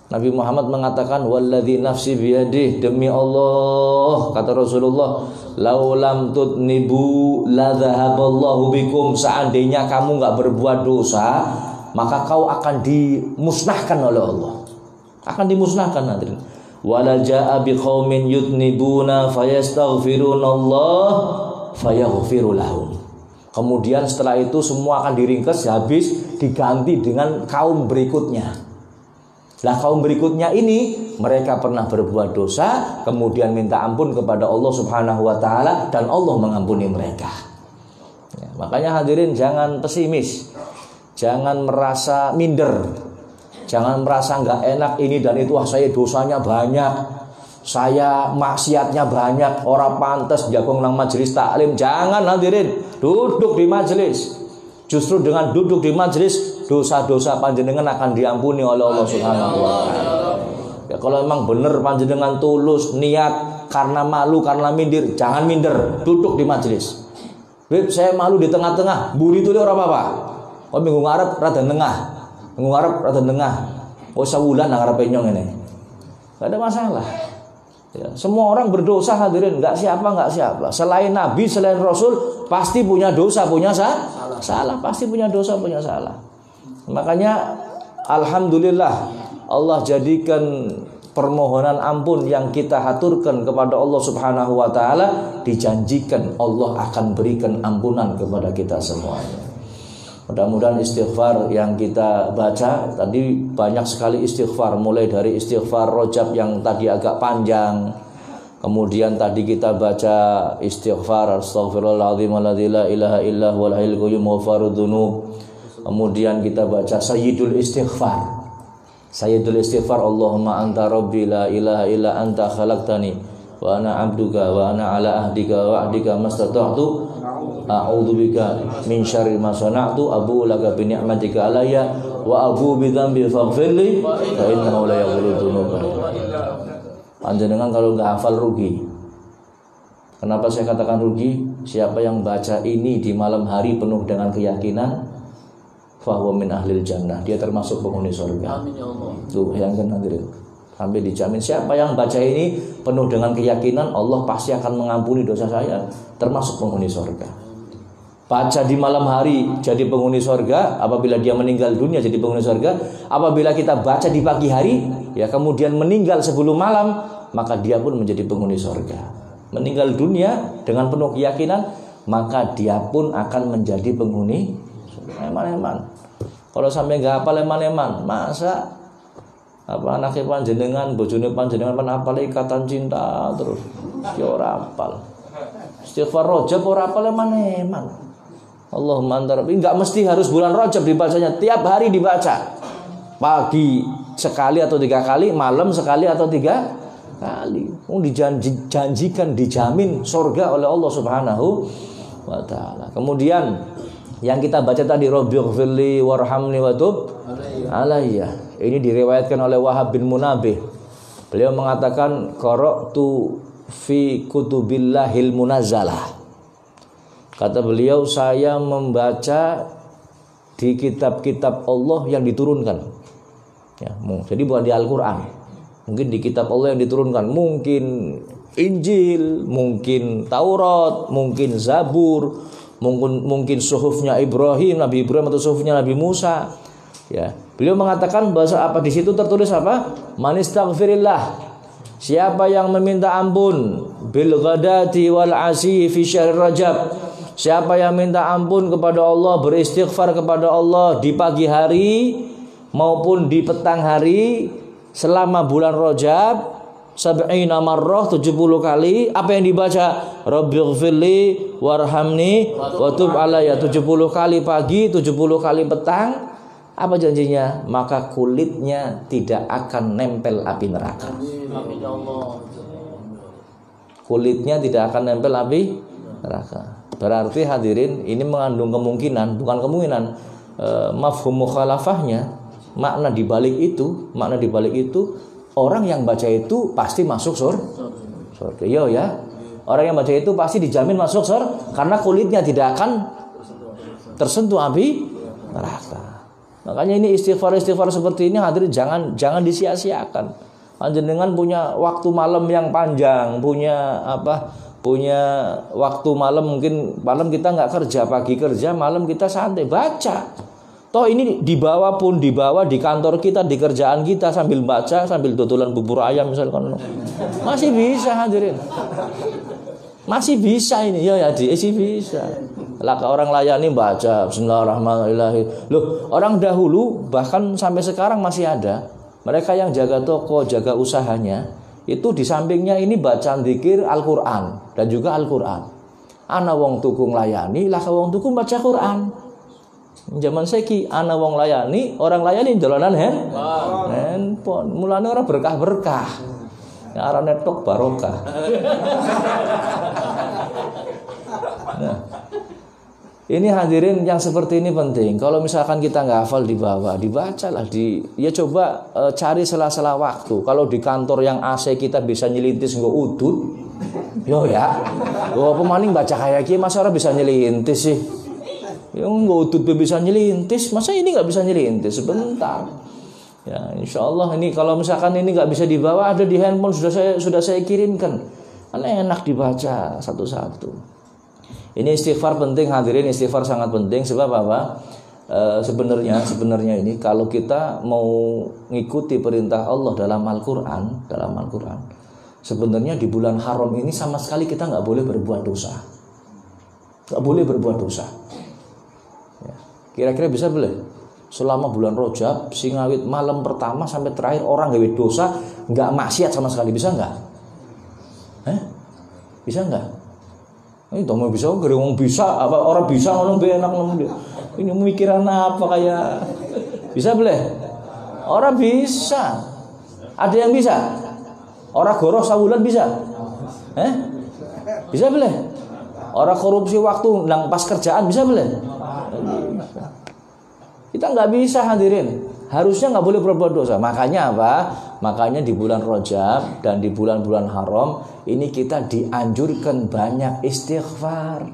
Nabi Muhammad mengatakan, walladzi nafsi biyadih, demi Allah, kata Rasulullah, laulam tutnibu la dhahaballahu bikum, seandainya kamu nggak berbuat dosa, maka kau akan dimusnahkan oleh Allah. Akan dimusnahkan nanti. Wala jaa biqaumin yutnibuna fayastaghfirunallah fayaghfiru lahum. Kemudian setelah itu semua akan diringkes, habis, diganti dengan kaum berikutnya. Lah kaum berikutnya ini mereka pernah berbuat dosa, kemudian minta ampun kepada Allah Subhanahu wa taala dan Allah mengampuni mereka. Ya, makanya hadirin jangan pesimis. Jangan merasa minder. Jangan merasa nggak enak ini dan itu, saya dosanya banyak, saya maksiatnya banyak, orang pantas jagong nang majelis taklim. Jangan hadirin, duduk di majelis. Justru dengan duduk di majelis, dosa-dosa panjenengan akan diampuni oleh Allah Subhanahu wa taala. Ya kalau memang benar panjenengan tulus niat karena malu, karena minder, jangan minder, duduk di majelis. Beb, saya malu di tengah-tengah, buri itu ora apa-apa. Oh minggu ngarep rada nengah. Minggu ngarep rada nengah. Oh sawulan nang ngarepe nyong ini. Enggak ada masalah. Ya, semua orang berdosa hadirin, enggak siapa. Selain Nabi, selain Rasul, pasti punya dosa, punya salah, pasti punya dosa, punya salah. Makanya alhamdulillah Allah jadikan permohonan ampun yang kita haturkan kepada Allah Subhanahu wa taala, dijanjikan Allah akan berikan ampunan kepada kita semuanya. Mudah-mudahan istighfar yang kita baca tadi banyak sekali istighfar, mulai dari istighfar Rajab yang tadi agak panjang. Kemudian tadi kita baca istighfar astaghfirullahaladzim alladzi la ilaha illa huwal hayyul qayyum ghafarud dzunub. Kemudian kita baca sayyidul istighfar. Sayyidul istighfar, Allahumma anta rabbi la ilaha illa anta khalaqtani wa ana 'abduka wa ana 'ala ahdika wa 'ahdika mastata'tu a'udzubika min syarri ma sana'tu abu laka bi ni'matika alayya wa abu bi dzambi faghfirli fa innahu la yaghfiru dzunuba. Panjenengan kalau nggak hafal rugi. Kenapa saya katakan rugi? Siapa yang baca ini di malam hari penuh dengan keyakinan, fahuwa min ahlil jannah, dia termasuk penghuni surga. Amin ya Allah. Tuh yang kan hadirin, sampai dijamin siapa yang baca ini penuh dengan keyakinan Allah pasti akan mengampuni dosa saya, termasuk penghuni surga. Baca di malam hari jadi penghuni surga, apabila dia meninggal dunia jadi penghuni surga. Apabila kita baca di pagi hari, ya kemudian meninggal sebelum malam, maka dia pun menjadi penghuni surga. Meninggal dunia dengan penuh keyakinan, maka dia pun akan menjadi penghuni surga. Eman-eman. Kalau sampai nggak hafal eman-eman, masa apa anaknya panjenengan, bojone panjenengan pan hafal ikatan cinta terus, ya ora hafal. Istighfar Rajab ora hafal eman-eman. Allahumma anta rabbi, enggak mesti harus bulan Rajab dibacanya, tiap hari dibaca. Pagi sekali atau 3 kali, malam sekali atau 3 kali. Dijanjikan, dijamin surga oleh Allah Subhanahu wa taala. Kemudian yang kita baca tadi, Rabbighfirli warhamni wa tub alayya. Ini diriwayatkan oleh Wahab bin Munabih. Beliau mengatakan qara'tu fi kutubillahil munazzalah. Kata beliau, saya membaca di kitab-kitab Allah yang diturunkan. Ya, jadi bukan di Al-Quran. Mungkin di kitab Allah yang diturunkan. Mungkin Injil, mungkin Taurat, mungkin Zabur, mungkin suhufnya Ibrahim, Nabi Ibrahim, atau suhufnya Nabi Musa. Ya, beliau mengatakan bahasa apa di situ tertulis apa? Manistaghfirillah. Siapa yang meminta ampun bil ghadati wal asi fi syahr Rajab. Siapa yang minta ampun kepada Allah, beristighfar kepada Allah di pagi hari maupun di petang hari selama bulan Rajab, sab'ina marrah, 70 kali. Apa yang dibaca? Rabbighfirli warhamni wa tub alayya, 70 kali pagi, 70 kali petang. Apa janjinya? Maka kulitnya tidak akan nempel api neraka. Kulitnya tidak akan nempel api neraka. Berarti hadirin, ini mengandung kemungkinan, bukan kemungkinan, mafhum mukhalafahnya, makna dibalik itu orang yang baca itu pasti masuk surga. Iya ya. Orang yang baca itu pasti dijamin masuk surga karena kulitnya tidak akan tersentuh api neraka. Makanya ini istighfar seperti ini hadirin jangan disia-siakan. Panjenengan punya waktu malam yang panjang, punya waktu malam, mungkin malam kita nggak kerja, pagi kerja, malam kita santai baca. Toh ini dibawa di kantor kita, di kerjaan kita sambil baca, sambil tutulan bubur ayam misalkan, masih bisa hadirin, masih bisa ini ya masih bisa. Laka orang layani baca Bismillahirrahmanirrahim. Loh, orang dahulu bahkan sampai sekarang masih ada mereka yang jaga toko, jaga usahanya. Itu di sampingnya ini bacaan zikir Al-Quran dan juga Al-Quran. Ana wong tukung layani, lah wong tukung baca Quran. Zaman saiki ana wong layani, orang layani dolanan handphone. Mulane ora berkah-berkah. Ya arane tok barokah. Nah, ini hadirin yang seperti ini penting. Kalau misalkan kita nggak hafal dibacalah ya coba cari sela-sela waktu. Kalau di kantor yang AC kita bisa nyelintis nggak udut, yo ya. Apa maning baca kayak gini, masa orang bisa nyelintis sih? Yang nggak udut bisa nyelintis, masa ini nggak bisa nyelintis sebentar? Ya, insya Allah ini kalau misalkan ini nggak bisa dibawa, ada di handphone sudah saya kirimkan. Karena enak dibaca satu-satu. Ini istighfar penting hadirin, istighfar sangat penting. Sebab apa? Sebenarnya ini kalau kita mau ngikuti perintah Allah dalam Al-Quran, sebenarnya di bulan haram ini sama sekali kita nggak boleh berbuat dosa, nggak boleh berbuat dosa. Ya. Kira-kira bisa boleh? Selama bulan Rajab, singawit malam pertama sampai terakhir orang gawe dosa, nggak maksiat sama sekali, bisa nggak? Bisa nggak? Ini mau bisa, gerewong bisa, apa orang bisa ngomong enak ngomong dia. Ini pemikiran apa kayak bisa boleh? Orang bisa. Ada yang bisa? Orang goroh sawulan bisa? Bisa boleh? Orang korupsi waktu nang pas kerjaan bisa boleh? Kita nggak bisa hadirin. Harusnya nggak boleh berbuat dosa. Makanya apa? Makanya di bulan Rajab dan di bulan-bulan haram ini kita dianjurkan banyak istighfar.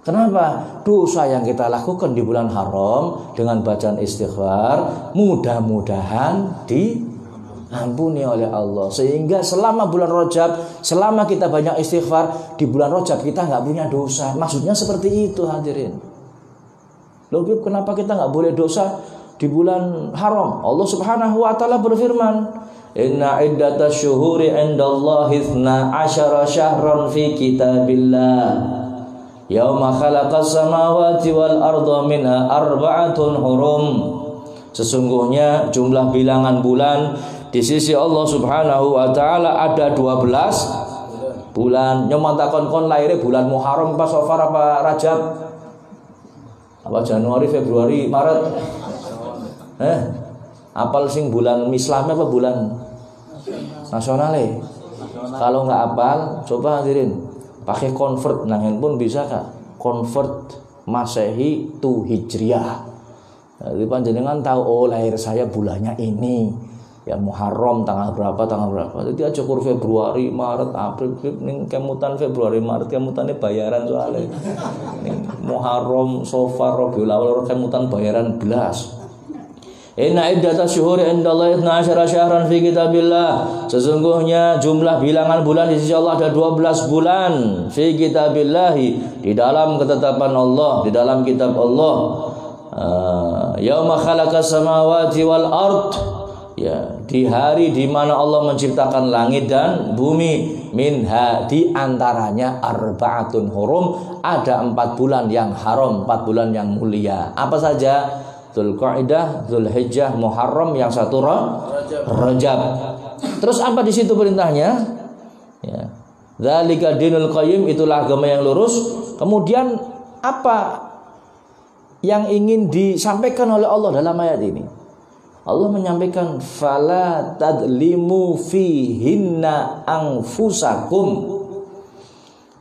Kenapa? Dosa yang kita lakukan di bulan haram dengan bacaan istighfar mudah-mudahan diampuni oleh Allah. Sehingga selama bulan Rajab, selama kita banyak istighfar, di bulan Rajab kita nggak punya dosa. Maksudnya seperti itu hadirin. Loh, kenapa kita nggak boleh dosa di bulan haram? Allah Subhanahu wa taala berfirman, "Inna iddatash syuhuri 'indallahi 12 syahran fi kitabillah. Yauma khalaqas samawati wal arda minha arba'atun hurum." Sesungguhnya jumlah bilangan bulan di sisi Allah Subhanahu wa taala ada 12 bulan. Nyoman takon kon lahirnya bulan Muharram apa Safar apa Rajab? Apa Januari, Februari, Maret? Apal sing bulan Islam apa bulan nasional? Kalau nggak apal, coba hadirin pakai convert nang handphone bisa kak? Convert Masehi to Hijriah. Jadi panjenengan tahu, oh lahir saya bulannya ini. Ya Muharram tanggal berapa. Jadi aja kur Februari, Maret, April, ning kemutan Februari, Maret kemutane bayaran soalnya. Ning Muharram, Safar, Rabiul Awal kemutan bayaran belas. Inna iddata syuhuri indallahi 12 syahran fi kitabillah. Sesungguhnya jumlah bilangan bulan di sisi Allah ada 12 bulan fi kitabillah, di dalam ketetapan Allah, di dalam kitab Allah. Yauma khalaqas samawati wal ard. Ya, di hari di mana Allah menciptakan langit dan bumi, minha di antaranya arba'atun hurum, ada 4 bulan yang haram, 4 bulan yang mulia. Apa saja? Dzulqa'dah, Dzulhijjah, Muharram, yang satu Rajab. Terus apa di situ perintahnya? Ya. Dzalika dinul qayyim, itulah agama yang lurus. Kemudian apa yang ingin disampaikan oleh Allah dalam ayat ini? Allah menyampaikan fala tadlimu fihinna anfusakum.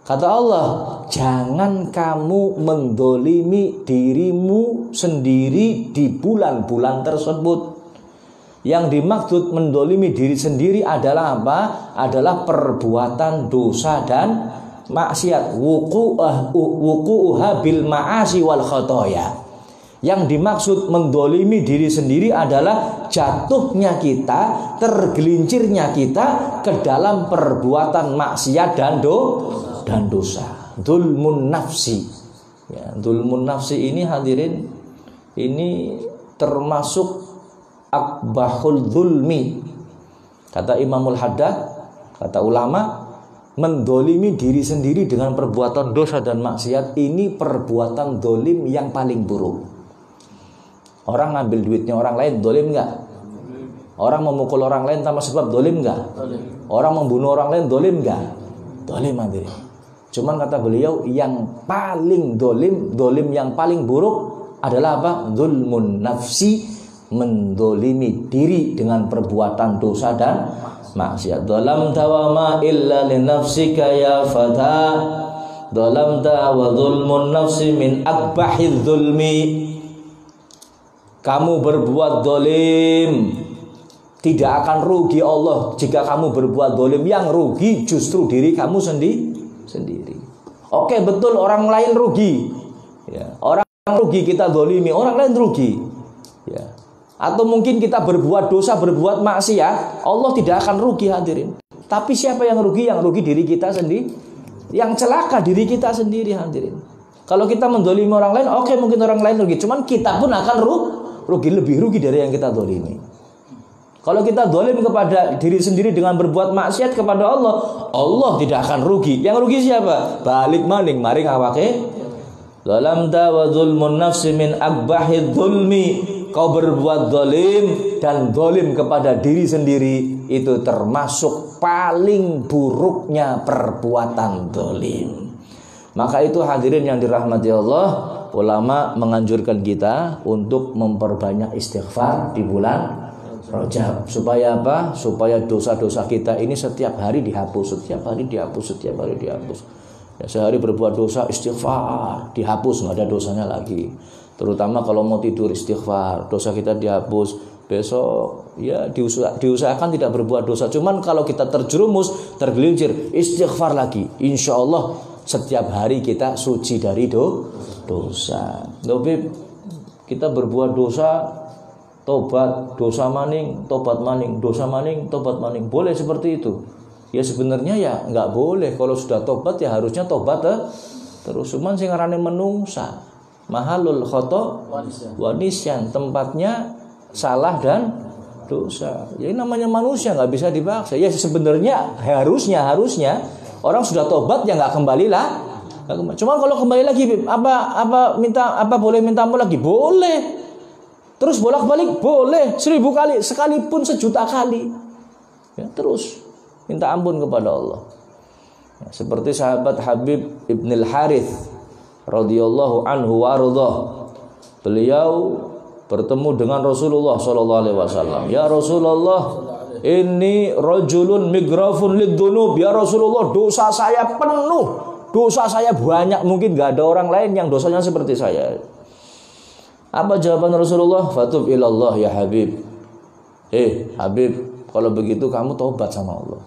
Kata Allah, jangan kamu mendolimi dirimu sendiri di bulan-bulan tersebut. Yang dimaksud mendolimi diri sendiri adalah apa? Adalah perbuatan dosa dan maksiat. Wuqu'uha bil ma'asi wal khotoya. Yang dimaksud mendolimi diri sendiri adalah jatuhnya kita, tergelincirnya kita ke dalam perbuatan maksiat dan dosa. Dzulmun nafsi. Ya, dzulmun nafsi ini hadirin, ini termasuk akbahul dzulmi. Kata Imamul Haddad, kata ulama, mendolimi diri sendiri dengan perbuatan dosa dan maksiat ini perbuatan dolim yang paling buruk. Orang ngambil duitnya orang lain, dolim nggak? Orang memukul orang lain tanpa sebab, dolim nggak? Orang membunuh orang lain, dolim nggak? Dolim hadirin. Cuman kata beliau, yang paling dolim yang paling buruk adalah apa? Dzulmun nafsi, mendolimi diri dengan perbuatan dosa dan maksiat. Dalam tawama illa li nafsika ya fata, dalam tawa dzulmun nafsi min akbahidz dzulmi. Kamu berbuat dolim, tidak akan rugi Allah jika kamu berbuat dolim. Yang rugi justru diri kamu sendiri. Oke, betul, orang lain rugi. Ya, orang rugi kita dolimi, orang lain rugi. Ya. Atau mungkin kita berbuat dosa, berbuat maksiat, Allah tidak akan rugi hadirin. Tapi siapa yang rugi? Yang rugi diri kita sendiri. Yang celaka diri kita sendiri hadirin. Kalau kita mendolimi orang lain, oke, mungkin orang lain rugi. Cuman kita pun akan rugi, lebih rugi dari yang kita dolimi. Kalau kita dolim kepada diri sendiri dengan berbuat maksiat kepada Allah, Allah tidak akan rugi. Yang rugi siapa? Balik maning maring awake. Dalam dawa zulmun nafsi min akbahid zulmi. Kau berbuat dolim dan dolim kepada diri sendiri, itu termasuk paling buruknya perbuatan dolim. Maka itu hadirin yang dirahmati Allah, ulama menganjurkan kita untuk memperbanyak istighfar di bulan Rajab. Supaya apa? Supaya dosa-dosa kita ini setiap hari dihapus, setiap hari dihapus. Ya, sehari berbuat dosa, istighfar, dihapus, nggak ada dosanya lagi. Terutama kalau mau tidur, istighfar, dosa kita dihapus. Besok ya diusahakan tidak berbuat dosa. Cuman kalau kita terjerumus, tergelincir, istighfar lagi. Insya Allah setiap hari kita suci dari dosa. Tapi kita berbuat dosa, tobat, dosa maning, tobat maning, dosa maning, tobat maning. Boleh seperti itu? Ya sebenarnya ya nggak boleh. Kalau sudah tobat ya harusnya tobat terus. Cuman sing ngarane menungsa. Mahalul khoto wanisyan, tempatnya salah dan dosa. Jadi namanya manusia nggak bisa dipaksa. Ya sebenarnya harusnya orang sudah tobat ya nggak kembali lah. Cuma kalau kembali lagi boleh minta ampun lagi? Boleh. Terus bolak-balik boleh 1000 kali, sekalipun 1.000.000 kali. Ya, terus minta ampun kepada Allah. Ya, seperti sahabat Habib Ibnul Harith radhiyallahu anhu warḍah. Beliau bertemu dengan Rasulullah sallallahu alaihi wasallam. Ya Rasulullah, ini rajulun migrafun lidzunub. Ya Rasulullah, dosa saya penuh. Dosa saya banyak, mungkin enggak ada orang lain yang dosanya seperti saya. Apa jawaban Rasulullah? Fatub ilallah ya Habib. Habib, kalau begitu kamu taubat sama Allah.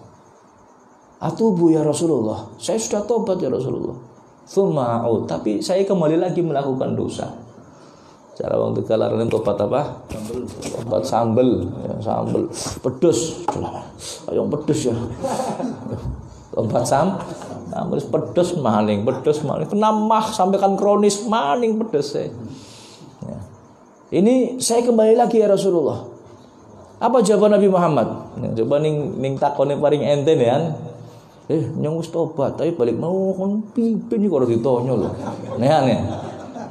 Atubu ya Rasulullah, saya sudah taubat ya Rasulullah. Tsuma'ud, tapi saya kembali lagi melakukan dosa. Cara wong Tegal arane tobat apa? Tobat sambel, ya, sambel pedes. Ayo pedes ya. Tobat sambel pedes maling, kena mah sampai kan kronis maling pedes saya. Ya. Ini saya kembali lagi ya Rasulullah. Apa jawaban Nabi Muhammad? Coba ning takone paring enten ya. Nyong wis tobat, tapi balik mau kon pimpin iki kok ditonyo lho. Nih.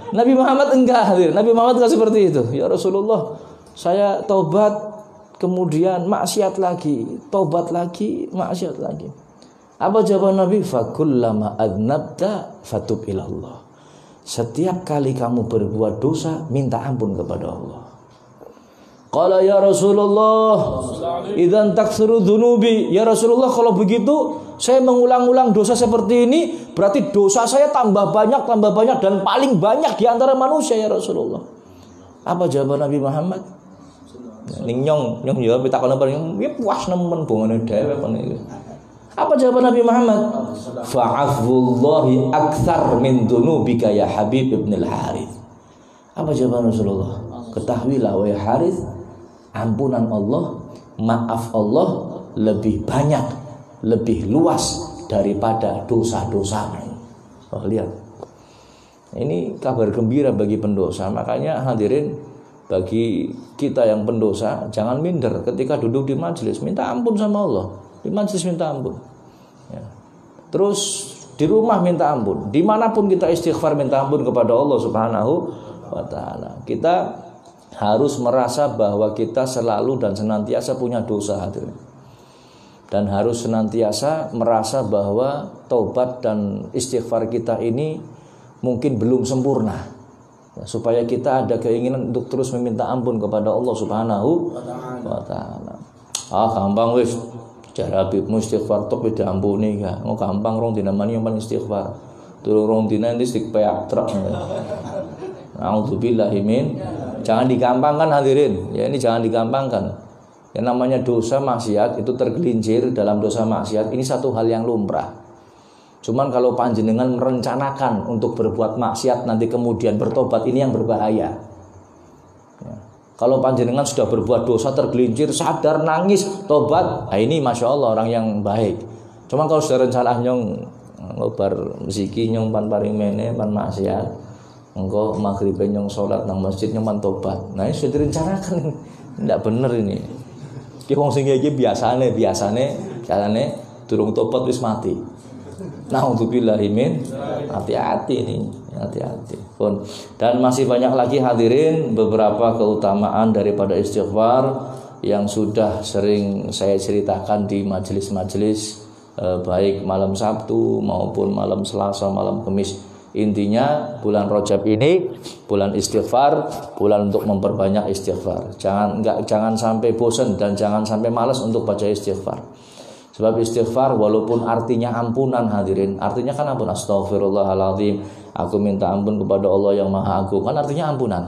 Nabi Muhammad enggak. Nabi Muhammad enggak seperti itu. Ya Rasulullah, saya tobat kemudian maksiat lagi, tobat lagi, maksiat lagi. Apa jawaban Nabi? Fakullama adnabta fatub ilallah. Setiap kali kamu berbuat dosa, minta ampun kepada Allah. Qala ya Rasulullah, idzan taksuru dzunubi. Ya Rasulullah, kalau begitu saya mengulang-ulang dosa seperti ini, berarti dosa saya tambah banyak dan paling banyak di antara manusia ya Rasulullah. Apa jawaban Nabi Muhammad? Ning nyong jawab takon apa ya puas nemen bongone dhewe kon iki. Apa jawaban Nabi Muhammad? Fa'afwullahi aktsar min dzunubika ya Habib ibn al-Harith. Apa jawaban Rasulullah? Ketahuilah wahai Harith, ampunan Allah, maaf Allah lebih banyak, lebih luas daripada dosa-dosamu. Oh, lihat. Ini kabar gembira bagi pendosa. Makanya hadirin, bagi kita yang pendosa, jangan minder ketika duduk di majelis, minta ampun sama Allah. Di majelis minta ampun. Ya. Terus di rumah minta ampun. Dimanapun kita istighfar minta ampun kepada Allah Subhanahu wa Ta'ala. Kita harus merasa bahwa kita selalu dan senantiasa punya dosa hadirin. Dan harus senantiasa merasa bahwa taubat dan istighfar kita ini mungkin belum sempurna. Ya, supaya kita ada keinginan untuk terus meminta ampun kepada Allah Subhanahu wa Ta'ala. Gampang wis. Cara Habibmu istighfar tok wis diampuni gak. Gampang rong dina mani yang istighfar. Turun rong dina iki dikpeak truk. A'udzubillahi min. Jangan digampangkan hadirin. Ya, ini jangan digampangkan. Yang namanya dosa maksiat itu tergelincir dalam dosa maksiat ini satu hal yang lumrah. Cuman kalau panjenengan merencanakan untuk berbuat maksiat nanti kemudian bertobat, ini yang berbahaya. Ya. Kalau panjenengan sudah berbuat dosa tergelincir, sadar, nangis, tobat, nah ini masya Allah orang yang baik. Cuman kalau sudah rencana nyong ngobar mziki nyong pan paring mene pan maksiat, engko maghrib nyong salat nang masjid nyong pan tobat. Nah ini sudah direncanakan, tidak benar ini. Ki wong sing iki biasane durung tobat wis mati. Nauzubillahi min. Hati-hati ini, hati-hati. Dan masih banyak lagi hadirin beberapa keutamaan daripada istighfar yang sudah sering saya ceritakan di majelis-majelis baik malam Sabtu maupun malam Selasa, malam Kamis. Intinya bulan Rajab ini bulan istighfar, bulan untuk memperbanyak istighfar. Jangan sampai bosan dan jangan sampai malas untuk baca istighfar. Sebab istighfar walaupun artinya ampunan hadirin, artinya kan ampun, astagfirullahaladzim, aku minta ampun kepada Allah yang Maha Agung, kan artinya ampunan.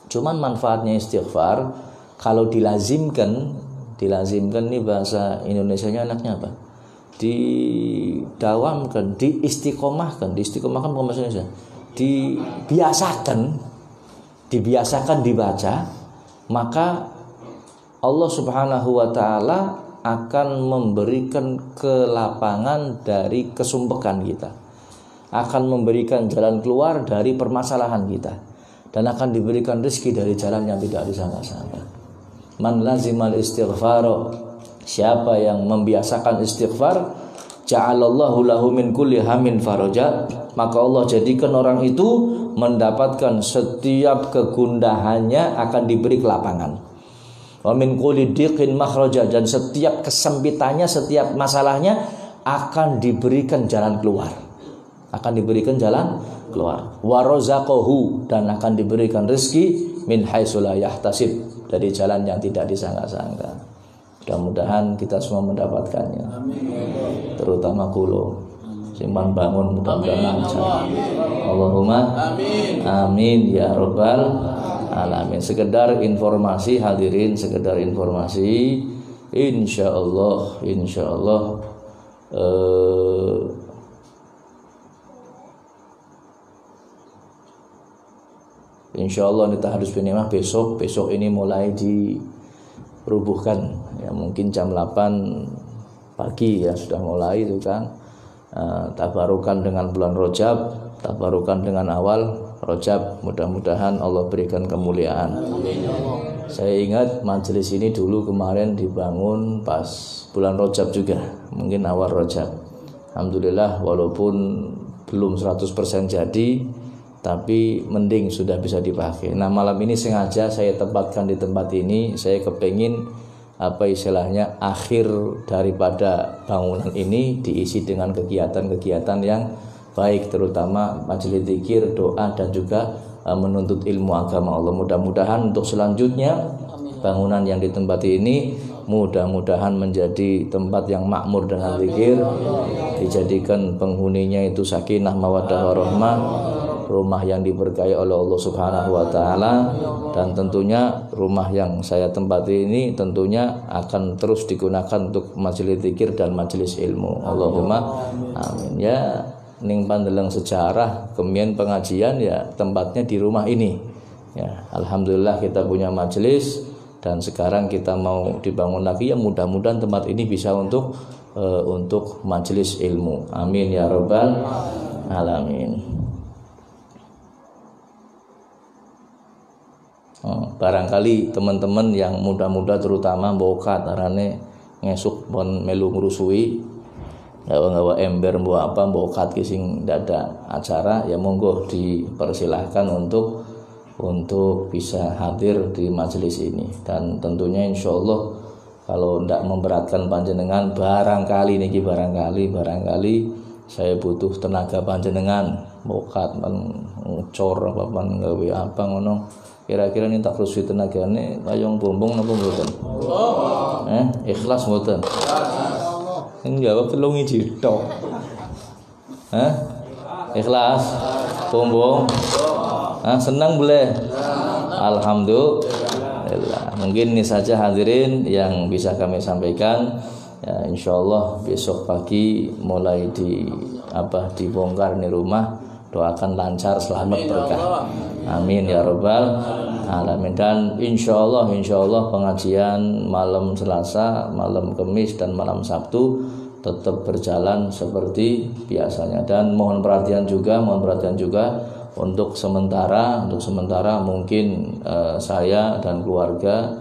Cuman manfaatnya istighfar kalau dilazimkan ini bahasa Indonesianya enaknya apa? Didawamkan, diistiqomahkan bahasa Indonesia. Dibiasakan dibaca, maka Allah Subhanahu wa Ta'ala akan memberikan kelapangan dari kesumpekan kita, akan memberikan jalan keluar dari permasalahan kita, dan akan diberikan rezeki dari jalan yang tidak disangka-sangka. Man lazimal istighfar, siapa yang membiasakan istighfar, ja'alallahu lahu min kulli hamin faraja, maka Allah jadikan orang itu mendapatkan setiap kegundahannya akan diberi kelapangan. Wa min kulli diqin makhraja, dan setiap kesempitannya, setiap masalahnya akan diberikan jalan keluar. Wa razaqahu, dan akan diberikan rezeki min haitsu la yahtasib, dari jalan yang tidak disangka-sangka. Mudah-mudahan kita semua mendapatkannya. Amin. Terutama kulo simpan bangun mudah-mudahan lancar. Allahumma amin. Amin ya rabbal alamin. Sekedar informasi hadirin, sekedar informasi. Insyaallah ini tahdus binimah besok ini mulai dirubuhkan ya, mungkin jam 8 pagi ya sudah mulai itu kan. Tabarukan dengan bulan Rajab, tabarukan dengan awal Rajab, mudah-mudahan Allah berikan kemuliaan. Saya ingat majelis ini dulu kemarin dibangun pas bulan Rajab juga, mungkin awal Rajab. Alhamdulillah walaupun belum 100% jadi, tapi mending sudah bisa dipakai. Nah malam ini sengaja saya tempatkan di tempat ini, saya kepengin akhir daripada bangunan ini diisi dengan kegiatan-kegiatan yang baik, terutama majelis zikir, doa dan juga menuntut ilmu agama Allah. Mudah-mudahan untuk selanjutnya bangunan yang ditempati ini mudah-mudahan menjadi tempat yang makmur dengan zikir, dijadikan penghuninya itu sakinah mawaddah warahmah, rumah yang diberkahi oleh Allah Subhanahu wa taala, dan tentunya rumah yang saya tempati ini tentunya akan terus digunakan untuk majelis zikir dan majelis ilmu. Allahumma amin. Ya ning pandeleng sejarah kemien pengajian ya tempatnya di rumah ini. Ya, alhamdulillah kita punya majelis dan sekarang kita mau dibangun lagi, ya mudah-mudahan tempat ini bisa untuk majelis ilmu. Amin ya rabbal alamin. Barangkali teman-teman yang muda-muda terutama bokat arane ngesuk pon melu ngrusui gawa ember mbok apa bokat ki sing ndak ada acara, ya monggo dipersilahkan untuk bisa hadir di majelis ini. Dan tentunya insyaallah kalau ndak memberatkan panjenengan, barangkali saya butuh tenaga panjenengan bokat ngcor apa gawe apa ngono. Kira-kira ini tak rusui tenagane kayong bombong napa mboten? Ikhlas mboten? Ini jawab telungi jitok. Ikhlas? Bombong? Senang boleh? Alhamdulillah. Mungkin ini saja hadirin yang bisa kami sampaikan. Ya, insyaallah besok pagi mulai dibongkar nih rumah. Doakan lancar, selamat, berkah. Amin ya rabbal alamin. Dan insyaallah pengajian malam Selasa, malam Kamis dan malam Sabtu tetap berjalan seperti biasanya. Dan mohon perhatian juga untuk sementara mungkin saya dan keluarga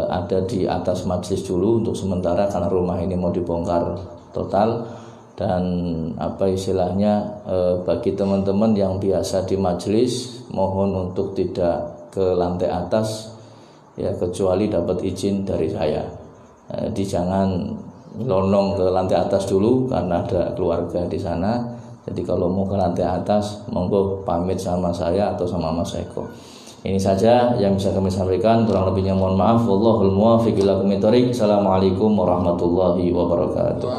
ada di atas majelis dulu untuk sementara karena rumah ini mau dibongkar total. Dan bagi teman-teman yang biasa di majelis mohon untuk tidak ke lantai atas ya, kecuali dapat izin dari saya. Jangan lonong ke lantai atas dulu karena ada keluarga di sana. Jadi kalau mau ke lantai atas monggo pamit sama saya atau sama Mas Eko. Ini saja yang bisa kami sampaikan, kurang lebihnya mohon maaf. Wallahul muwaffiq ila aqwamit thoriq. Assalamualaikum warahmatullahi wabarakatuh.